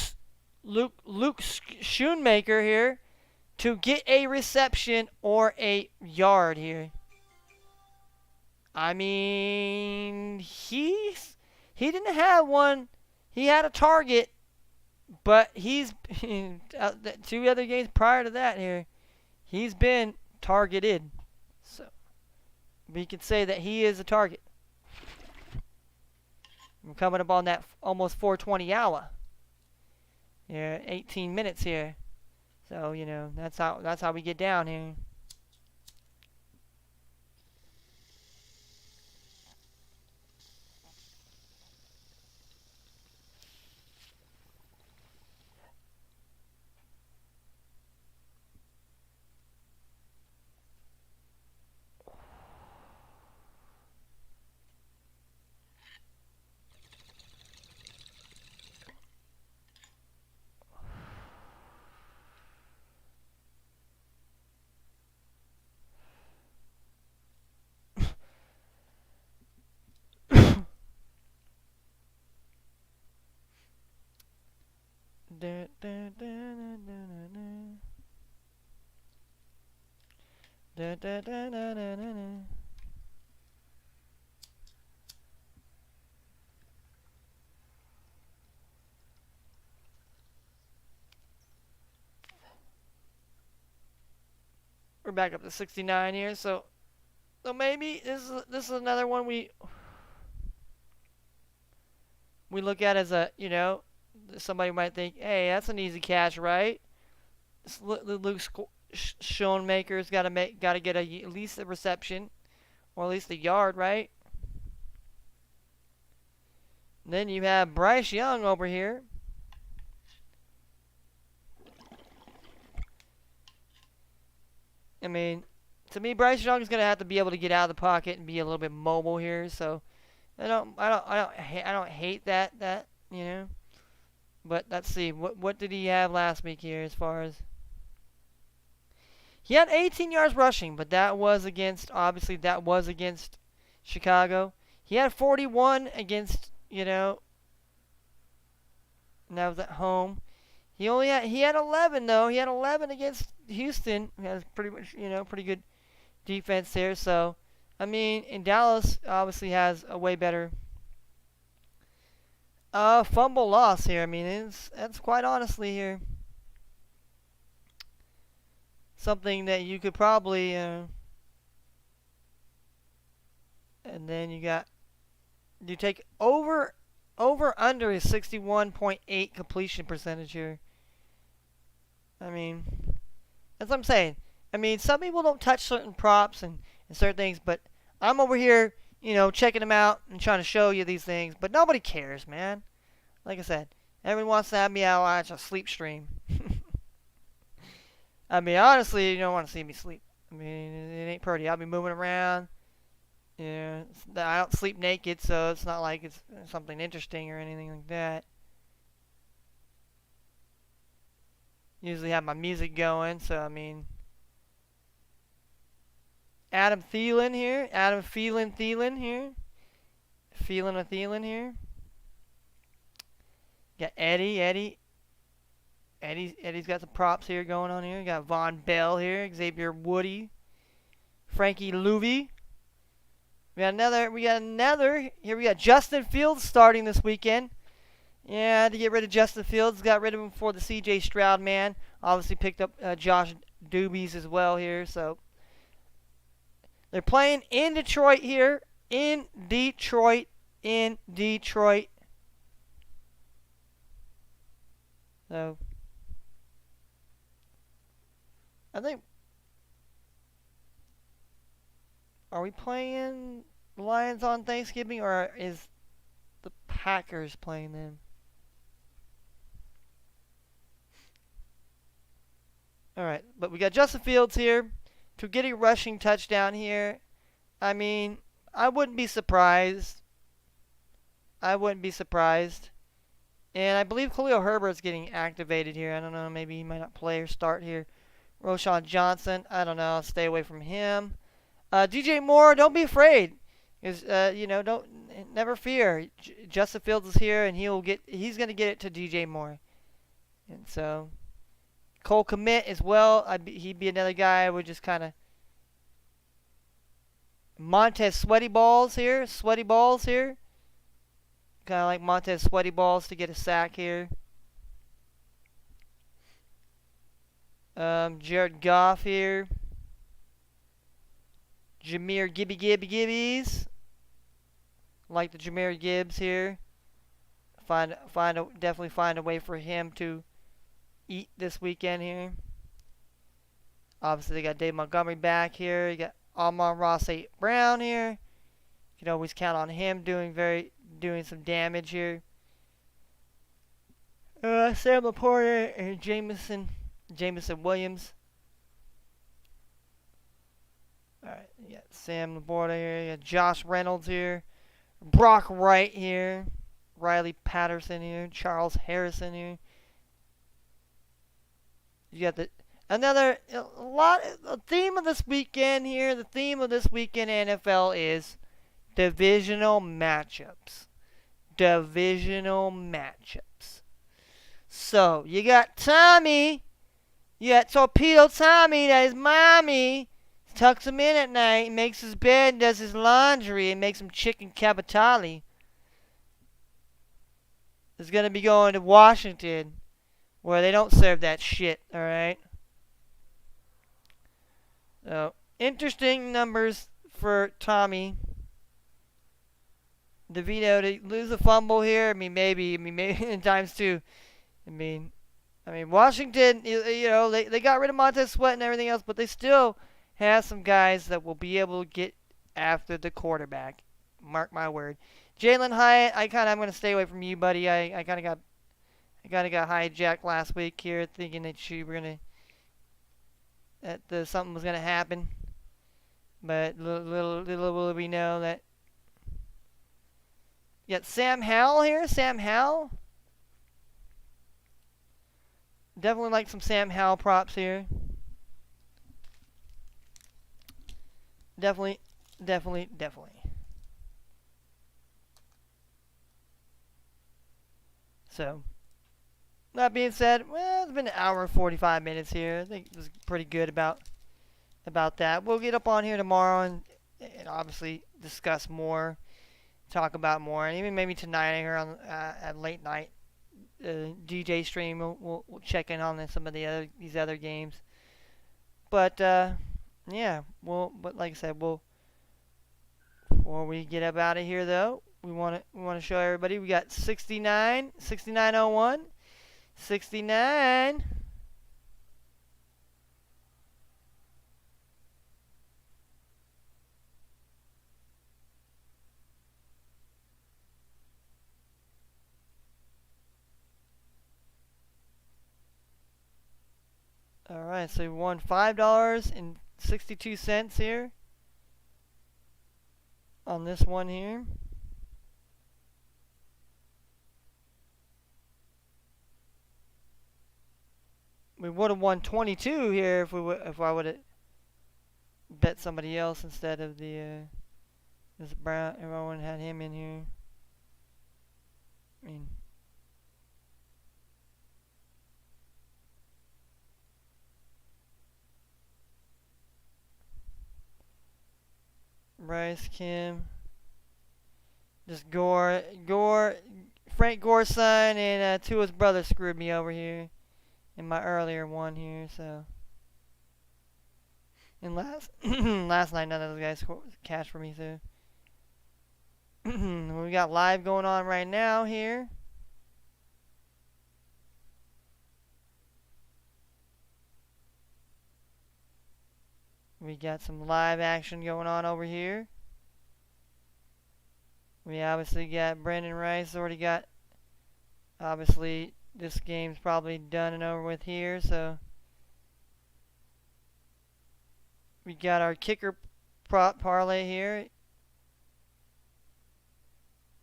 Schoonmaker here to get a reception or a yard here. I mean, he didn't have one. He had a target, but he's 2 other games prior to that here, he's been targeted. So we can say that he is a target. I'm coming up on that almost 420 hour. Yeah, 18 minutes here. So, that's how we get down here. We're back up to 69 here, so maybe this is another one we look at as a somebody might think, hey, that's an easy cash, right? Luke Schoonmaker's got to get at least a reception or at least a yard, right? And then you have Bryce Young over here. I mean, to me, Bryce Young is gonna have to be able to get out of the pocket and be a little bit mobile here. So I don't hate that. But let's see, what did he have last week here as far as? He had 18 yards rushing, but that was against Chicago. He had 41 against and that was at home. He had 11 though. He had 11 against Houston. He has pretty much pretty good defense there. So I mean, and Dallas obviously has a way better Fumble loss here. I mean, that's quite honestly here something that you could probably. And then you take over under is 61.8 completion percentage here. I mean, that's what I'm saying. I mean, some people don't touch certain props and certain things, but I'm over here, checking them out and trying to show you these things. But nobody cares, man. Like I said, everyone wants to have me out watch a sleep stream. I mean, honestly, you don't want to see me sleep. I mean, it ain't pretty. I'll be moving around. Yeah, I don't sleep naked, so it's not like it's something interesting or anything like that. Usually have my music going, so I mean, Adam Thielen here, Thielen here, Thielen here. Got Eddie's got some props here going on here. Got Von Bell here, Xavier Woody, Frankie Louvi. We got another. Here we got Justin Fields starting this weekend. Yeah, had to get rid of Justin Fields. Got rid of him for the C.J. Stroud man. Obviously picked up Josh Doobies as well here. So they're playing in Detroit here. In Detroit. So I think. Are we playing Lions on Thanksgiving, or is the Packers playing them? Alright, but we got Justin Fields here to get a rushing touchdown here. I mean, I wouldn't be surprised. And I believe Khalil Herbert's getting activated here. I don't know, maybe he might not play or start here. Roshan Johnson, I don't know, I'll stay away from him. DJ Moore, don't be afraid. Don't never fear. Justin Fields is here, and he's gonna get it to DJ Moore. And so Cole Kmet as well. He'd be another guy I would just kind of. Montez Sweaty Balls here. Kind of like Montez Sweaty Balls to get a sack here. Jared Goff here. Jameer Gibbies. Like the Jameer Gibbs here. Definitely find a way for him to eat this weekend here. Obviously, they got Dave Montgomery back here. You got Amon-Ra St. Brown here. You can always count on him doing some damage here. Sam Laporta and Jameson Williams. Alright, you got Sam Laporta here. You got Josh Reynolds here. Brock Wright here. Riley Patterson here. Charles Harrison here. You got the theme of this weekend here. The theme of this weekend NFL is divisional matchups. So you got Tommy. You got Torpedo Tommy. That is mommy. Tucks him in at night, makes his bed, does his laundry, and makes him chicken cavatappi. Is going to be going to Washington, where they don't serve that shit, alright? So, interesting numbers for Tommy DeVito to lose a fumble here. I mean, maybe in times two. I mean, Washington, they got rid of Montez Sweat and everything else, but they still have some guys that will be able to get after the quarterback. Mark my word. Jalen Hyatt, I'm going to stay away from you, buddy. I kind of got hijacked last week here, thinking that something was gonna happen. But little will we know that. You got Sam Howell here. Sam Howell. Definitely like some Sam Howell props here. Definitely. So, that being said, well, it's been an hour and 45 minutes here. I think it was pretty good about that. We'll get up on here tomorrow and obviously discuss more talk about more, and even maybe tonight here on at late night DJ stream, we'll check in on some of these other games. But yeah, but like I said, before we get up out of here though, we want to show everybody we got 6901, 69. All right, so we won $5.62 here on this one here. We would have won 22 here if I would have bet somebody else instead of this Brown. If I wouldn't had him in here. I mean, Bryce Kim, just Frank Gorson and Tua's brother screwed me over here in my earlier one here. So, and last last night none of those guys cashed for me. So we got live going on right now here. We got some live action going on over here. We obviously got Brandon Rice already got. Obviously, this game's probably done and over with here, so we got our kicker prop parlay here.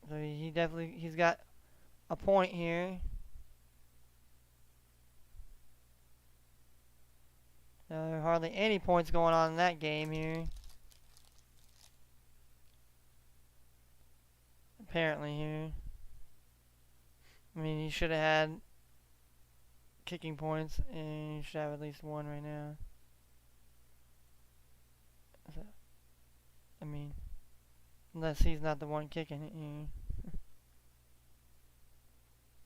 So he's got a point here. There are hardly any points going on in that game here. Apparently here. I mean, he should have had kicking points, and he should have at least one right now. So, I mean, unless he's not the one kicking it here.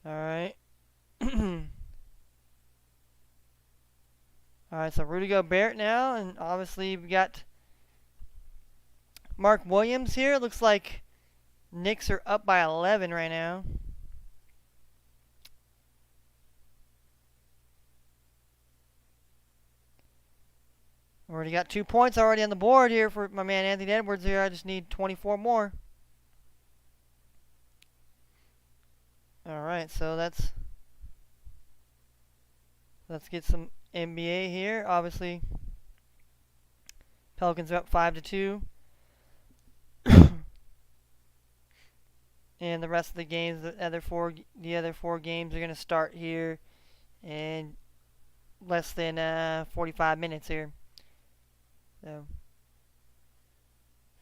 Alright. Alright, so Rudy Gobert now, and obviously we got Mark Williams here. Looks like Knicks are up by 11 right now. Already got 2 points already on the board here for my man Anthony Edwards here. I just need 24 more. Alright, so let's get some NBA here. Obviously, Pelicans are up 5-2. And the rest of the games, the other four games are going to start here in less than 45 minutes here. So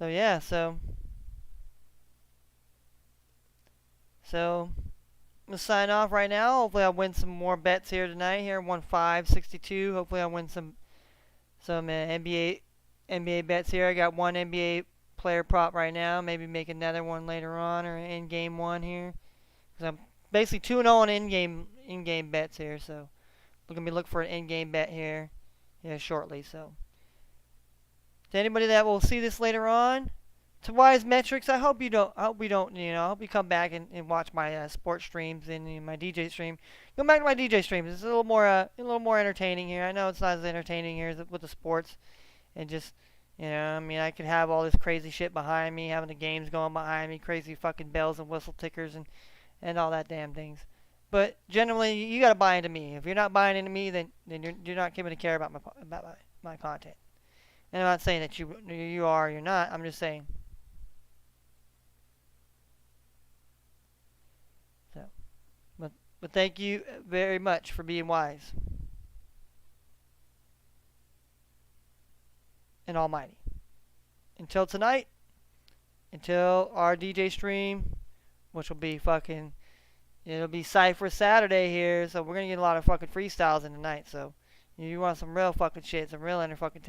yeah, so I'm gonna sign off right now. Hopefully I'll win some more bets here tonight. Here, 1-5-62. Hopefully I'll win some NBA bets here. I got one NBA player prop right now. Maybe make another one later on or in game one here. Cause I'm basically 2-0 on in-game bets here. So look for an in-game bet here shortly. So to anybody that will see this later on, to Wise Metrics, I hope we don't, I hope you come back and watch my sports streams and my DJ stream. Go back to my DJ streams. It's a little more entertaining here. I know it's not as entertaining here with the sports, and just, I mean, I could have all this crazy shit behind me, having the games going behind me, crazy fucking bells and whistle tickers and all that damn things. But generally, you gotta buy into me. If you're not buying into me, then you're not giving a care about my content. And I'm not saying that you are or you're not. I'm just saying. So, but thank you very much for being wise and almighty. Until tonight, until our DJ stream, which will be it'll be Cypher Saturday here. So we're gonna get a lot of fucking freestyles in tonight. So you want some real fucking shit, some real entertainment.